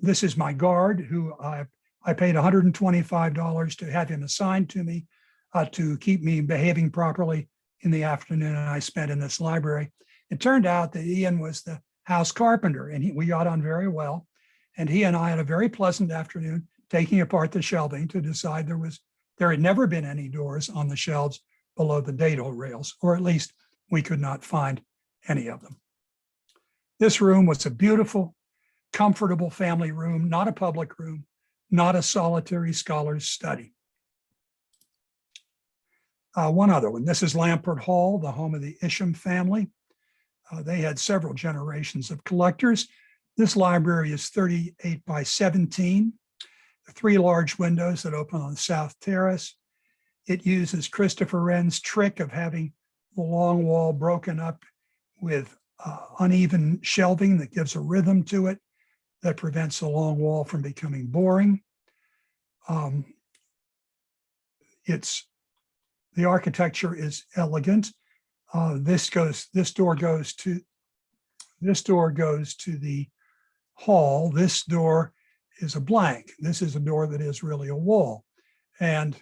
This is my guard, who I paid $125 to have him assigned to me to keep me behaving properly in the afternoon I spent in this library. It turned out that Ian was the house carpenter, and we got on very well. And he and I had a very pleasant afternoon taking apart the shelving to decide there had never been any doors on the shelves below the dado rails, or at least we could not find any of them. This room was a beautiful, comfortable family room, not a public room, not a solitary scholar's study. One other one. This is Lamport Hall, the home of the Isham family. They had several generations of collectors. This library is 38 by 17. 3 large windows that open on the south terrace. It uses Christopher Wren's trick of having the long wall broken up with uneven shelving that gives a rhythm to it that prevents the long wall from becoming boring. The architecture is elegant. This door goes to the hall. This door is a blank. This is a door that is really a wall. And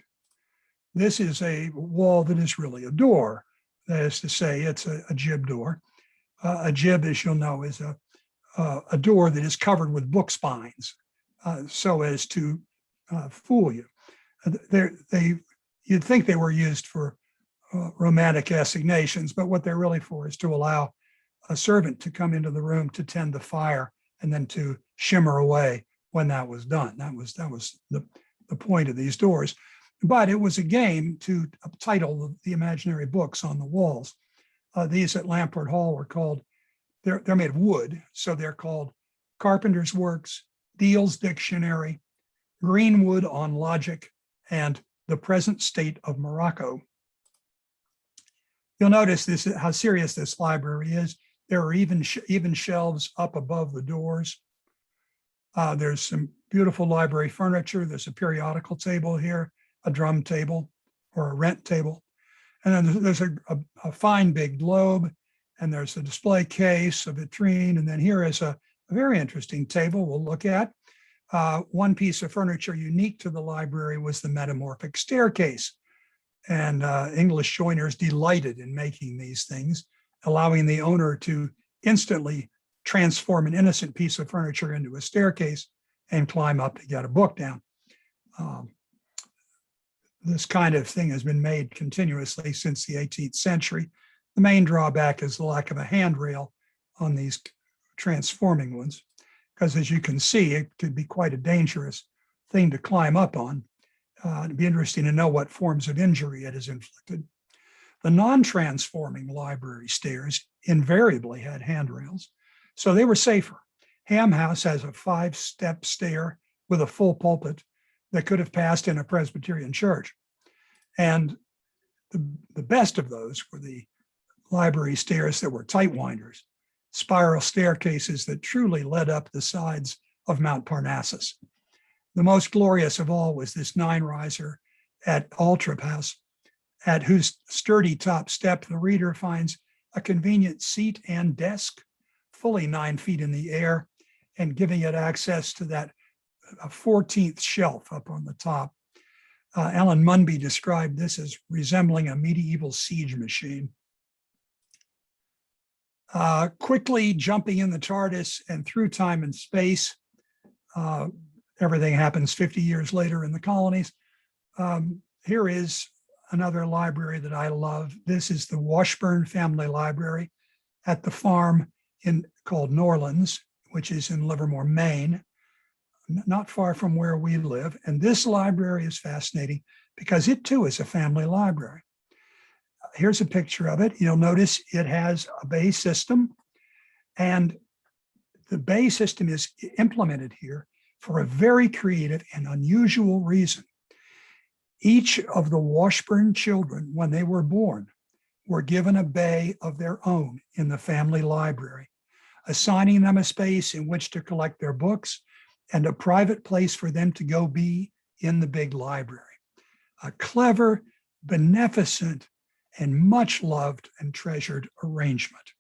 this is a wall that is really a door. That is to say, it's a jib door. A jib, as you'll know, is a door that is covered with book spines, so as to fool you. You'd think they were used for romantic assignations, but what they're really for is to allow a servant to come into the room to tend the fire and then to shimmer away when that was done. That was the point of these doors. But it was a game to title the imaginary books on the walls. These at Lamport Hall were called, they're made of wood, so they're called Carpenter's Works, Deal's Dictionary, Greenwood on Logic, and The Present State of Morocco. You'll notice how serious this library is. There are even shelves up above the doors. There's some beautiful library furniture. There's a periodical table here, a drum table or a rent table. And then there's a fine big globe, and there's a display case, a vitrine. And then here is a very interesting table we'll look at. One piece of furniture unique to the library was the Metamorphic Staircase. And English joiners delighted in making these things, allowing the owner to instantly transform an innocent piece of furniture into a staircase and climb up to get a book down. This kind of thing has been made continuously since the 18th century. The main drawback is the lack of a handrail on these transforming ones, because as you can see, it could be quite a dangerous thing to climb up on. It'd be interesting to know what forms of injury it has inflicted. The non-transforming library stairs invariably had handrails, so they were safer. Ham House has a 5-step stair with a full pulpit that could have passed in a Presbyterian church. And the best of those were the library stairs that were tight winders, spiral staircases that truly led up the sides of Mount Parnassus. The most glorious of all was this 9-riser at Altrip House, at whose sturdy top step the reader finds a convenient seat and desk, fully 9 feet in the air, and giving it access to that 14th shelf up on the top. Alan Munby described this as resembling a medieval siege machine. Quickly jumping in the TARDIS and through time and space, everything happens 50 years later in the colonies. Here is another library that I love. This is the Washburn Family Library at the farm called Norlands, which is in Livermore, Maine, not far from where we live. And this library is fascinating because it too is a family library. Here's a picture of it. You'll notice it has a bay system, and the bay system is implemented here for a very creative and unusual reason. Each of the Washburn children, when they were born, were given a bay of their own in the family library, assigning them a space in which to collect their books and a private place for them to go be in the big library. A clever, beneficent, and much loved and treasured arrangement.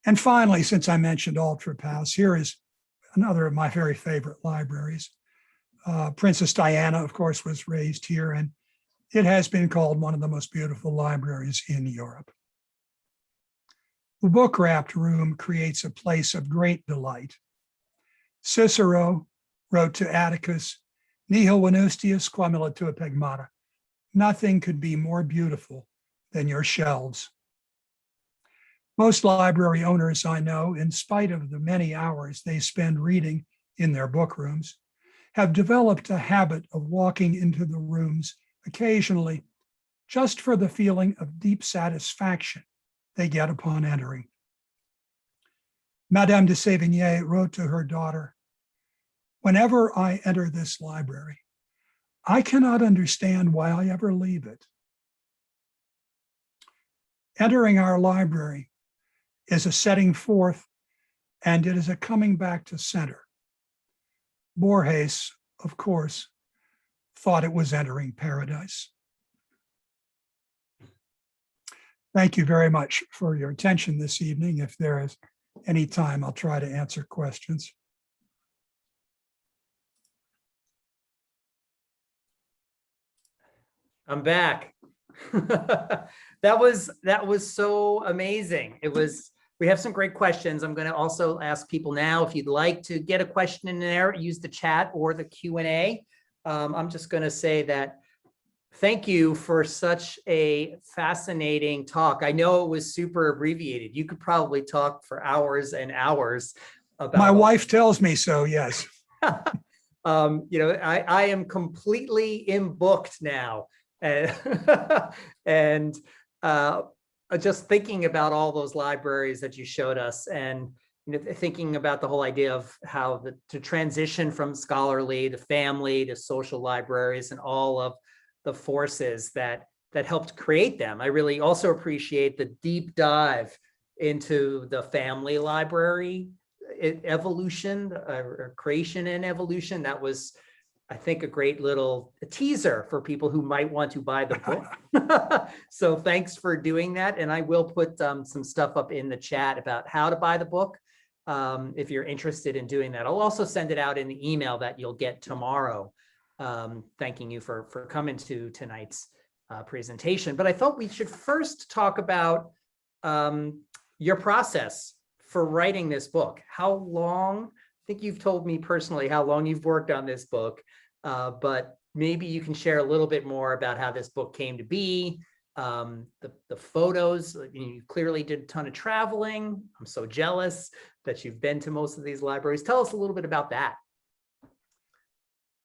And finally, since I mentioned Altar House, here is another of my very favorite libraries. Princess Diana, of course, was raised here, and it has been called one of the most beautiful libraries in Europe. The book-wrapped room creates a place of great delight. Cicero wrote to Atticus, "Nihil venustius quamilla tua pegmata." Nothing could be more beautiful than your shelves. Most library owners I know, in spite of the many hours they spend reading in their book rooms, have developed a habit of walking into the rooms occasionally just for the feeling of deep satisfaction they get upon entering. Madame de Sévigné wrote to her daughter, "Whenever I enter this library, I cannot understand why I ever leave it." Entering our library is a setting forth, and it is a coming back to center. Borges, of course, thought it was entering paradise. Thank you very much for your attention this evening. If there is any time, I'll try to answer questions. I'm back. That was so amazing. We have some great questions. I'm going to also ask people now, if you'd like to get a question in there, use the chat or the Q&A. I'm just going to say that thank you for such a fascinating talk. I know it was super abbreviated. You could probably talk for hours and hours about. My wife tells me so, yes. I am completely booked now. And just thinking about all those libraries that you showed us, and thinking about the whole idea of how to transition from scholarly to family to social libraries and all of the forces that helped create them. I really also appreciate the deep dive into the family library evolution, creation and evolution. That was, I think, a great little teaser for people who might want to buy the book. So thanks for doing that. And I will put some stuff up in the chat about how to buy the book if you're interested in doing that. I'll also send it out in the email that you'll get tomorrow, thanking you for coming to tonight's presentation. But I thought we should first talk about your process for writing this book. How long? I think you've told me personally how long you've worked on this book, but maybe you can share a little bit more about how this book came to be, the photos. You clearly did a ton of traveling. I'm so jealous that you've been to most of these libraries. Tell us a little bit about that.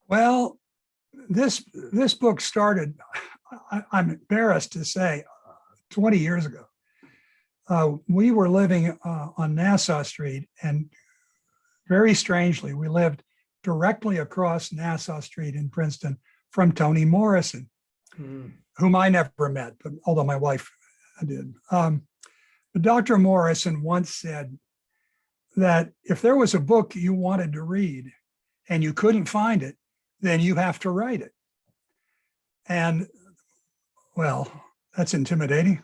Well, this book started, I'm embarrassed to say, 20 years ago. We were living on Nassau Street, and very strangely, we lived directly across Nassau Street in Princeton from Toni Morrison, whom I never met, but although my wife did. But Dr. Morrison once said that if there was a book you wanted to read and you couldn't find it, then you have to write it. And well, that's intimidating.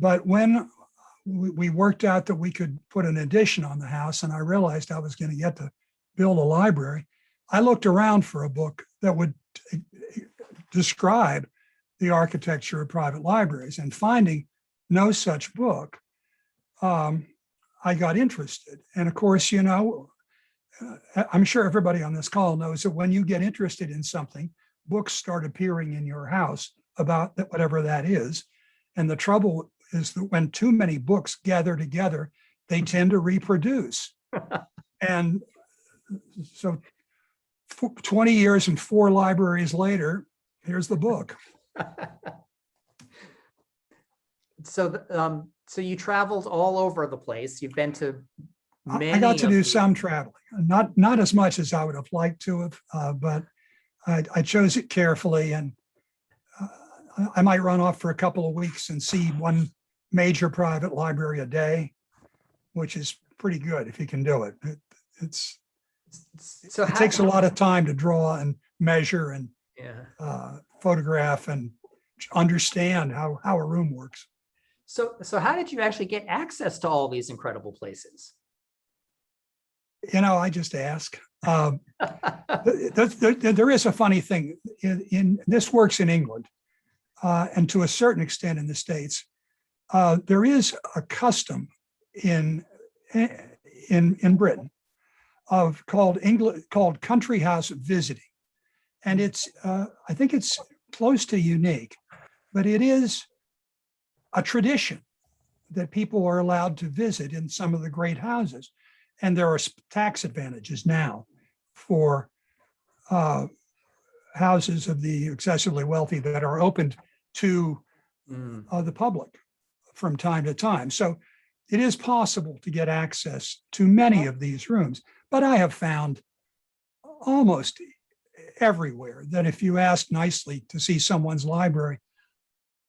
But when we worked out that we could put an addition on the house, and I realized I was going to get to build a library, I looked around for a book that would describe the architecture of private libraries, and finding no such book, I got interested. And of course, I'm sure everybody on this call knows that when you get interested in something, books start appearing in your house about whatever that is. And the trouble is that when too many books gather together, they tend to reproduce. And so 20 years and 4 libraries later, here's the book. So you traveled all over the place. You've been to many. I got to do some traveling, not as much as I would have liked to have, but I chose it carefully, and I might run off for a couple of weeks and see one major private library a day, which is pretty good if you can do it. So It takes a lot of time to draw and measure and yeah. photograph and understand how a room works. So how did you actually get access to all these incredible places? I just ask. There is a funny thing in this works in England, and to a certain extent in the States. There is a custom in Britain called country house visiting, and it's I think it's close to unique, but it is a tradition that people are allowed to visit in some of the great houses, and there are tax advantages now for houses of the excessively wealthy that are opened to the public from time to time. So it is possible to get access to many of these rooms, but I have found almost everywhere that if you ask nicely to see someone's library,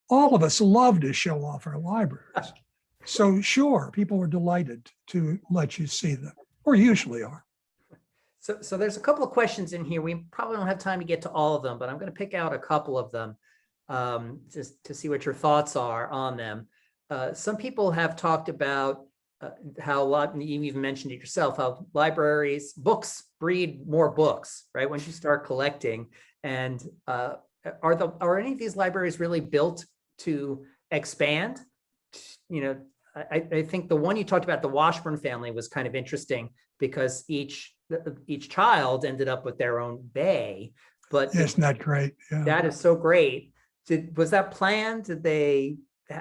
all of us love to show off our libraries. So sure, people are delighted to let you see them, or usually are. So there's a couple of questions in here. We probably don't have time to get to all of them, but I'm going to pick out a couple of them just to see what your thoughts are on them. Some people have talked about how you even mentioned it yourself, how books breed more books, right? Once you start collecting, and are any of these libraries really built to expand? I think the one you talked about, the Washburn family, was kind of interesting because each child ended up with their own bay. But isn't that great? Yeah. That is so great. Was that planned?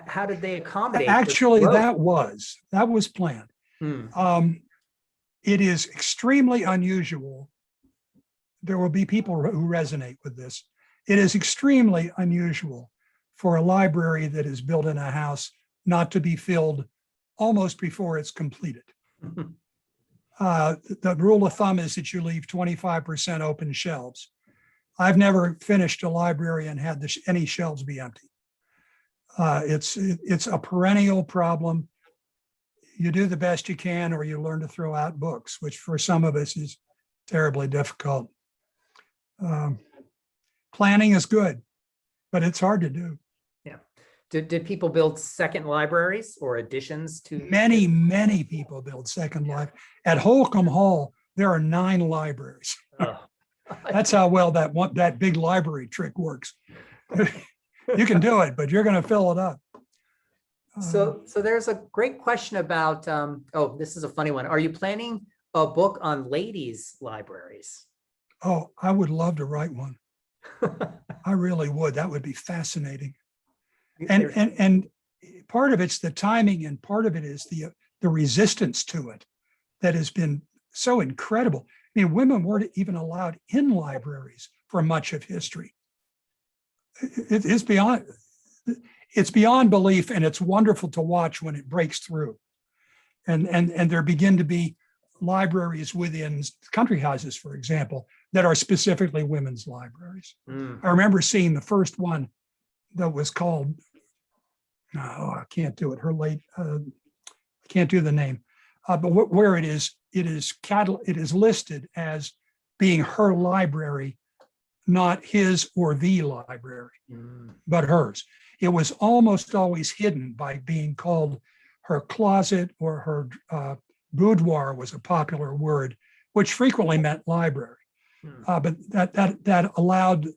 How did they accommodate? Actually, that was planned. It is extremely unusual. There will be people who resonate with this. It is extremely unusual for a library that is built in a house not to be filled almost before it's completed. The rule of thumb is that you leave 25% open shelves. I've never finished a library and had any shelves be empty. It's a perennial problem. You do the best you can, or you learn to throw out books, which for some of us is terribly difficult. Planning is good, but it's hard to do. Yeah. Did people build second libraries or additions to? Many people build second life. At Holcomb Hall, there are 9 libraries. Oh. That's how well that big library trick works. You can do it, but you're going to fill it up. So there's a great question about, this is a funny one. Are you planning a book on ladies' libraries? Oh, I would love to write one. I really would. That would be fascinating. And part of it's the timing, and part of it is the resistance to it that has been so incredible. I mean, women weren't even allowed in libraries for much of history. It's beyond belief, and it's wonderful to watch when it breaks through. And there begin to be libraries within country houses, for example, that are specifically women's libraries. I remember seeing the first one that was called, I can't do it. I can't do the name, but where it is listed as being her library, not his or the library, but hers. It was almost always hidden by being called her closet, or her boudoir was a popular word, which frequently meant library. But that allowed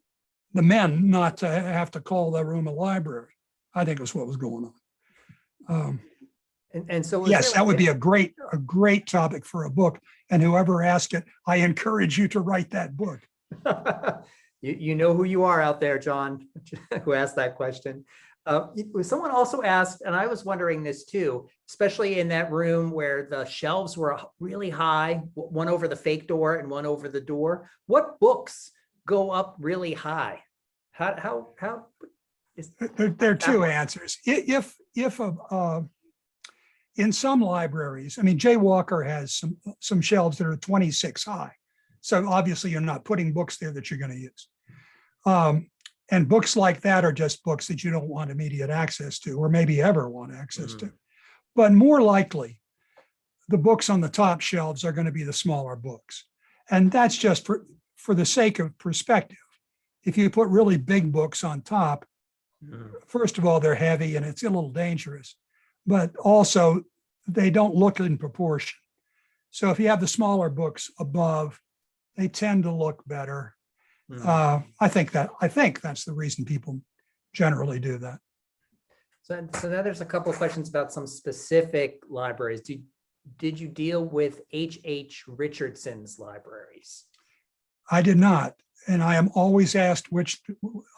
the men not to have to call their room a library. I think was what was going on. And so yes, that would be a great topic for a book. And whoever asked it, I encourage you to write that book. You know who you are out there, John, who asked that question. Someone also asked, and I was wondering this too, especially in that room where the shelves were really high, one over the fake door and one over the door. What books go up really high? How is there are two answers. If in some libraries, I mean, Jay Walker has some shelves that are 26 high. So obviously you're not putting books there that you're going to use. And books like that are just books that you don't want immediate access to, or maybe ever want access to. But more likely, the books on the top shelves are going to be the smaller books. And that's just for the sake of perspective. If you put really big books on top, first of all, they're heavy and it's a little dangerous, but also they don't look in proportion. So if you have the smaller books above, they tend to look better. I think that's the reason people generally do that. So now there's a couple of questions about some specific libraries. Did you deal with H.H. Richardson's libraries? I did not. And I am always asked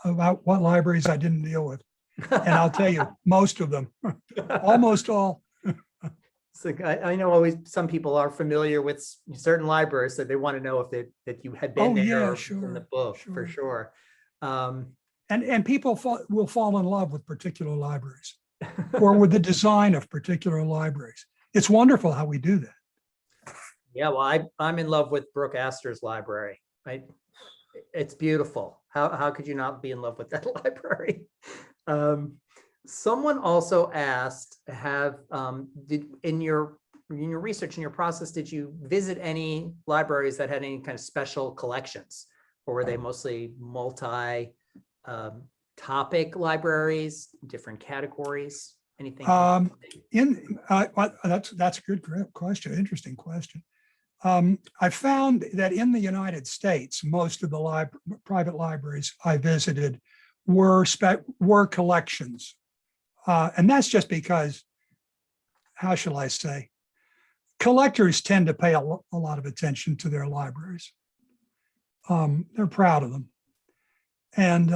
about what libraries I didn't deal with. And I'll tell you, most of them, almost all. So I know always some people are familiar with certain libraries, so they want to know if that you had been there yeah, or sure, in the book for sure. And people will fall in love with particular libraries or with the design of particular libraries. It's wonderful how we do that. Yeah, well, I'm in love with Brook Astor's library. It's beautiful. How could you not be in love with that library? Someone also asked, in your research, in your process, did you visit any libraries that had any kind of special collections, or were they mostly multi topic libraries, different categories? Anything? That's a good question. Interesting question. I found that in the United States, most of the private libraries I visited were collections. And that's just because, how shall I say, collectors tend to pay a lot of attention to their libraries. They're proud of them. And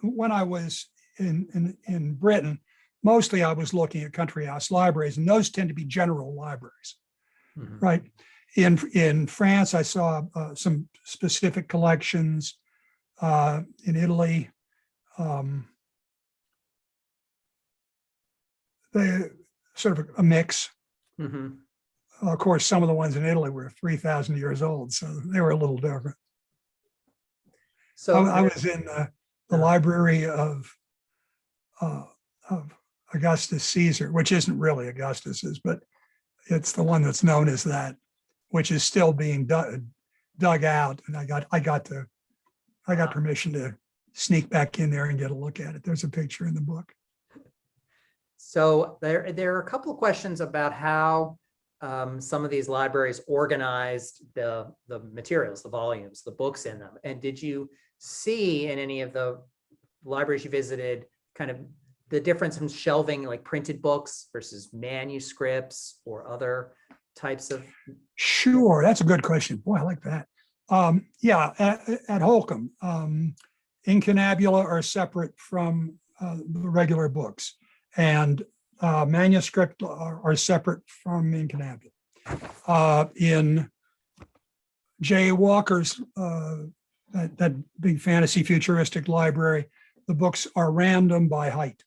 when I was in Britain, mostly I was looking at country house libraries, and those tend to be general libraries, right? In France, I saw some specific collections. In Italy, they sort of a mix. Of course, some of the ones in Italy were 3,000 years old, so they were a little different. So I was in the library of Augustus Caesar, which isn't really Augustus's, but it's the one that's known as that, which is still being dug out. And I got permission to sneak back in there and get a look at it. There's a picture in the book. So there are a couple of questions about how some of these libraries organized the materials, the volumes, the books in them. And did you see in any of the libraries you visited kind of the difference in shelving, like printed books versus manuscripts or other types of? Sure, that's a good question. Boy, I like that. Yeah, at Holcomb, incunabula are separate from the regular books, and manuscript are separate from incunabula. In J. Walker's, that big fantasy futuristic library, the books are random by height,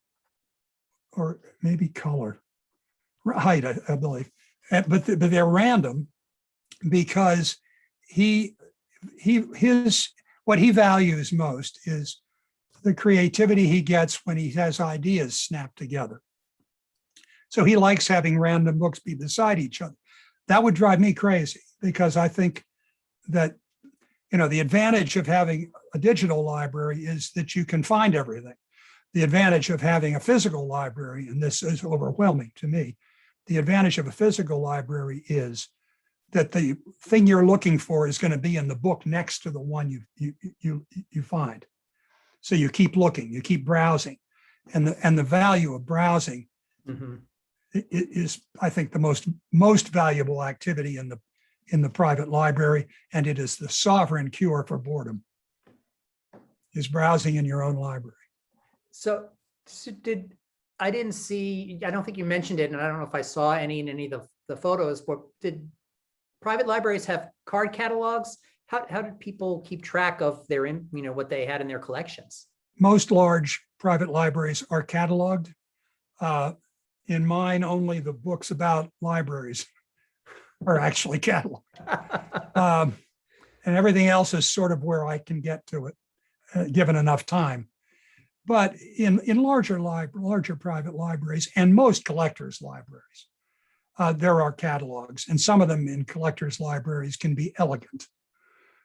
or maybe color, height, I believe. But they're random because what he values most is the creativity he gets when he has ideas snapped together. So he likes having random books be beside each other. That would drive me crazy, because I think that, the advantage of having a digital library is that you can find everything. The advantage of having a physical library, and this is overwhelming to me, the advantage of a physical library is that the thing you're looking for is going to be in the book next to the one you find. So you keep looking, you keep browsing, and the value of browsing is, I think, the most valuable activity in the private library, and it is the sovereign cure for boredom, is browsing in your own library. So I didn't see, I don't think you mentioned it, and I don't know if I saw any in any of the photos, but did private libraries have card catalogs? How did people keep track of their, what they had in their collections? Most large private libraries are cataloged. In mine, only the books about libraries are actually cataloged. And everything else is sort of where I can get to it, given enough time. But in larger private libraries and most collectors' libraries, there are catalogs, and some of them in collectors' libraries can be elegant.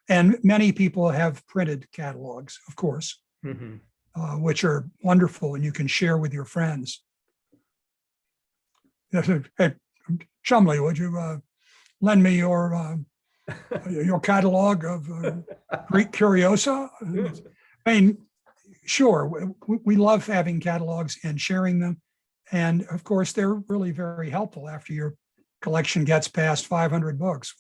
And many people have printed catalogs, of course, which are wonderful and you can share with your friends. Hey, Chumley, would you lend me your catalog of Greek curiosa? I mean, sure, we love having catalogs and sharing them. And of course, they're really very helpful after your collection gets past 500 books.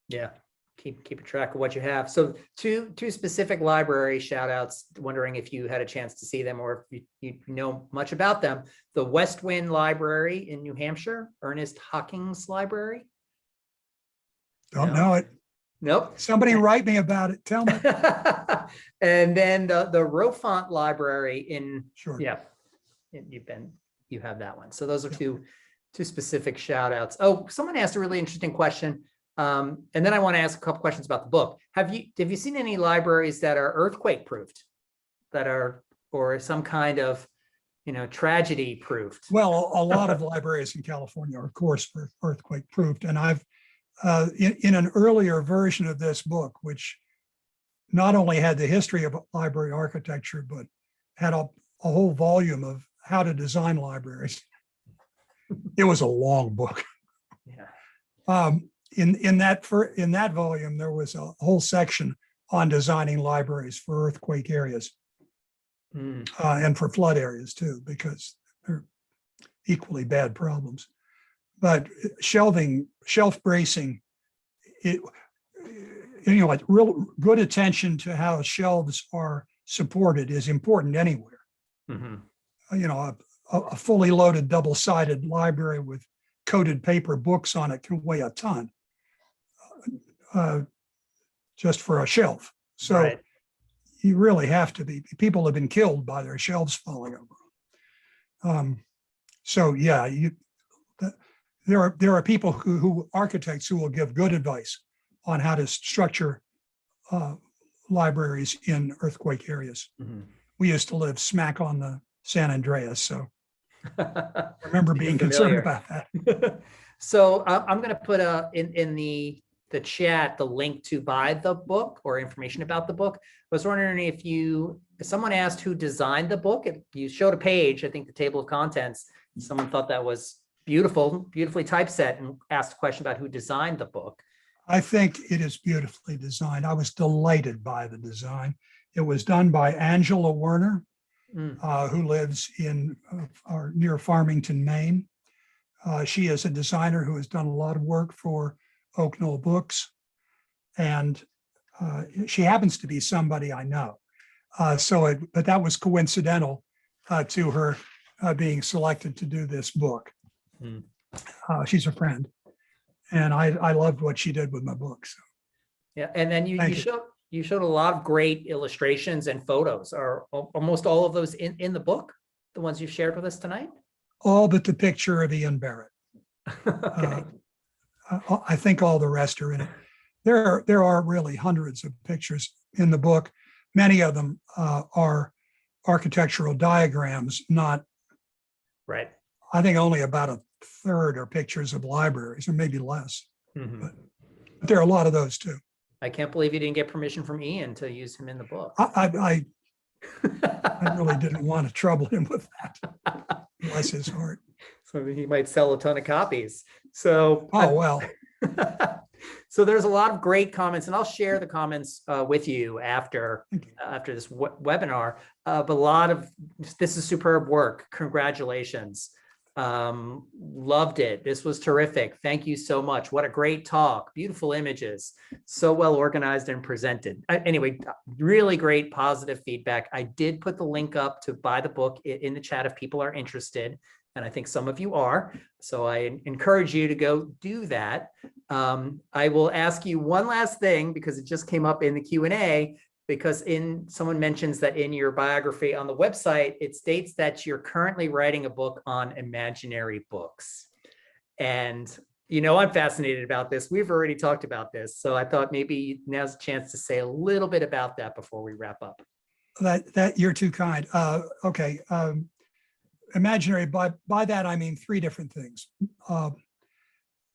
Yeah, keep a track of what you have. So two specific library shout outs, wondering if you had a chance to see them or if you know much about them. The West Wind Library in New Hampshire, Ernest Hawkins Library. Don't know it. Nope. Somebody write me about it. Tell me. And then the Rofont Library in, Sure. yeah, you have that one. So those are two specific shout outs. Oh, someone asked a really interesting question. And then I want to ask a couple questions about the book. Have you seen any libraries that are earthquake proofed, or some kind of, tragedy proofed? Well, a lot of libraries in California are, of course, earthquake proofed. And I've, in an earlier version of this book, which not only had the history of library architecture, but had a whole volume of how to design libraries. It was a long book. Yeah. In that volume, there was a whole section on designing libraries for earthquake areas and for flood areas too, because they're equally bad problems. But shelf bracing, like real good attention to how shelves are supported is important anywhere. A fully loaded double-sided library with coated paper books on it can weigh a ton just for a shelf. So right. You really have to be, people have been killed by their shelves falling over. So yeah, there are people architects who will give good advice on how to structure libraries in earthquake areas. We used to live smack on the San Andreas, so I remember being concerned about that. So I'm going to put in the chat the link to buy the book or information about the book. I was wondering if someone asked who designed the book. You showed a page, I think the table of contents. Someone thought that was beautifully typeset and asked a question about who designed the book. I think it is beautifully designed. I was delighted by the design. It was done by Angela Werner, who lives near Farmington, Maine. She is a designer who has done a lot of work for Oak Knoll Books, and she happens to be somebody I know. But that was coincidental to her being selected to do this book. She's a friend, and I loved what she did with my book. So. Yeah, and then you showed a lot of great illustrations and photos. Are almost all of those in the book, the ones you've shared with us tonight? All but the picture of Ian Barrett. Okay. I think all the rest are in it. There are really hundreds of pictures in the book. Many of them are architectural diagrams, not right. I think only about a third are pictures of libraries, or maybe less. But there are a lot of those too. I can't believe you didn't get permission from Ian to use him in the book. I really didn't want to trouble him with that. Bless his heart. So he might sell a ton of copies. So well. So there's a lot of great comments, and I'll share the comments with you after this webinar. But this is superb work. Congratulations. Loved it. This was terrific. Thank you so much. What a great talk. Beautiful images. So well organized and presented. Anyway, really great positive feedback. I did put the link up to buy the book in the chat if people are interested. And I think some of you are. So I encourage you to go do that. I will ask you one last thing because it just came up in the Q&A. because someone mentions that in your biography on the website, it states that you're currently writing a book on imaginary books. And I'm fascinated about this. We've already talked about this. So I thought maybe now's a chance to say a little bit about that before we wrap up. That you're too kind. Okay. Imaginary, by that, I mean three different things.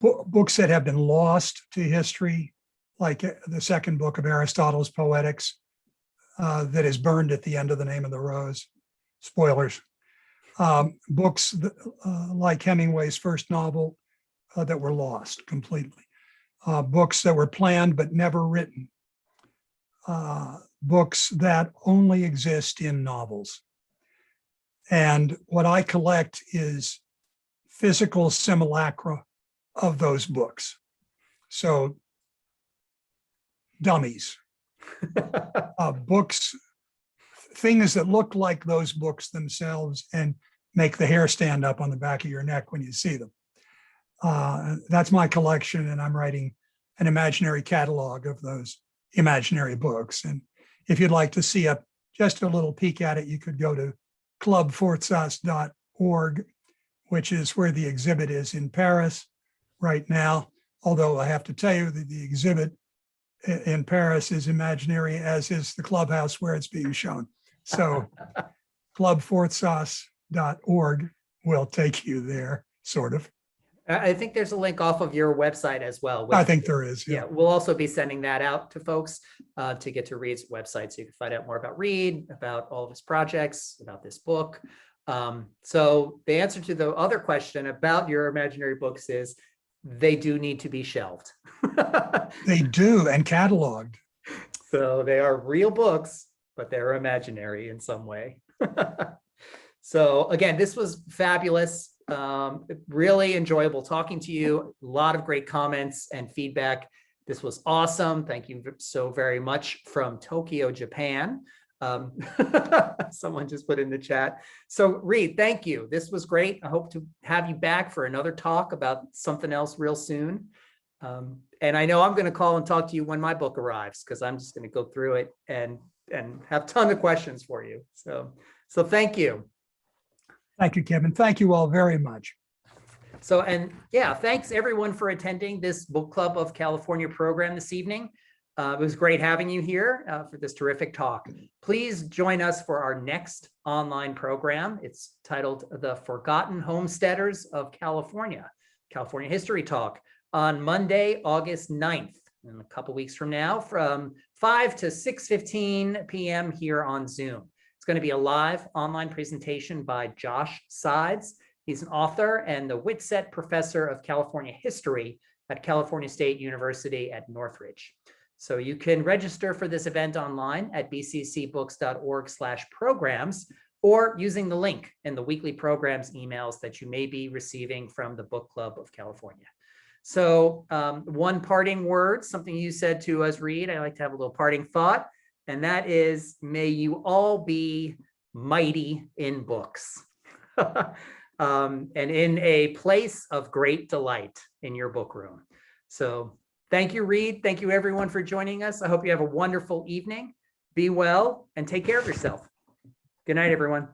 Books that have been lost to history, like the second book of Aristotle's Poetics, that is burned at the end of The Name of the Rose. Spoilers. Books like Hemingway's first novel that were lost completely. Books that were planned but never written. Books that only exist in novels. And what I collect is physical simulacra of those books. So dummies, books, things that look like those books themselves and make the hair stand up on the back of your neck when you see them. That's my collection, and I'm writing an imaginary catalog of those imaginary books. And if you'd like to see just a little peek at it, you could go to clubfortsas.org, which is where the exhibit is in Paris right now. Although I have to tell you that the exhibit in Paris is imaginary, as is the clubhouse where it's being shown. So clubfortsas.org will take you there, sort of. I think there's a link off of your website as well. I think there is. Yeah, we'll also be sending that out to folks to get to Reid's website, so you can find out more about Reid, about all of his projects, about this book. So the answer to the other question about your imaginary books is they do need to be shelved. They do, and cataloged. So they are real books, but they're imaginary in some way. So again, this was fabulous. Really enjoyable talking to you. A lot of great comments and feedback. This was awesome. Thank you so very much from Tokyo, Japan. Someone just put in the chat. So Reid, thank you. This was great. I hope to have you back for another talk about something else real soon. And I know I'm going to call and talk to you when my book arrives, because I'm just going to go through it and have a ton of questions for you. So thank you. Thank you, Kevin. Thank you all very much. So, and yeah, thanks everyone for attending this Book Club of California program this evening. It was great having you here for this terrific talk. Please join us for our next online program. It's titled The Forgotten Homesteaders of California, California History Talk, on Monday, August 9th, in a couple weeks from now, from 5 to 6:15 p.m. here on Zoom. It's going to be a live online presentation by Josh Sides. He's an author and the Whitsett Professor of California History at California State University at Northridge. So you can register for this event online at bccbooks.org/programs, or using the link in the weekly programs emails that you may be receiving from the Book Club of California. So one parting word, something you said to us, Reid, I like to have a little parting thought. And that is, may you all be mighty in books and in a place of great delight in your book room. So thank you, Reid. Thank you, everyone, for joining us. I hope you have a wonderful evening. Be well and take care of yourself. Good night, everyone.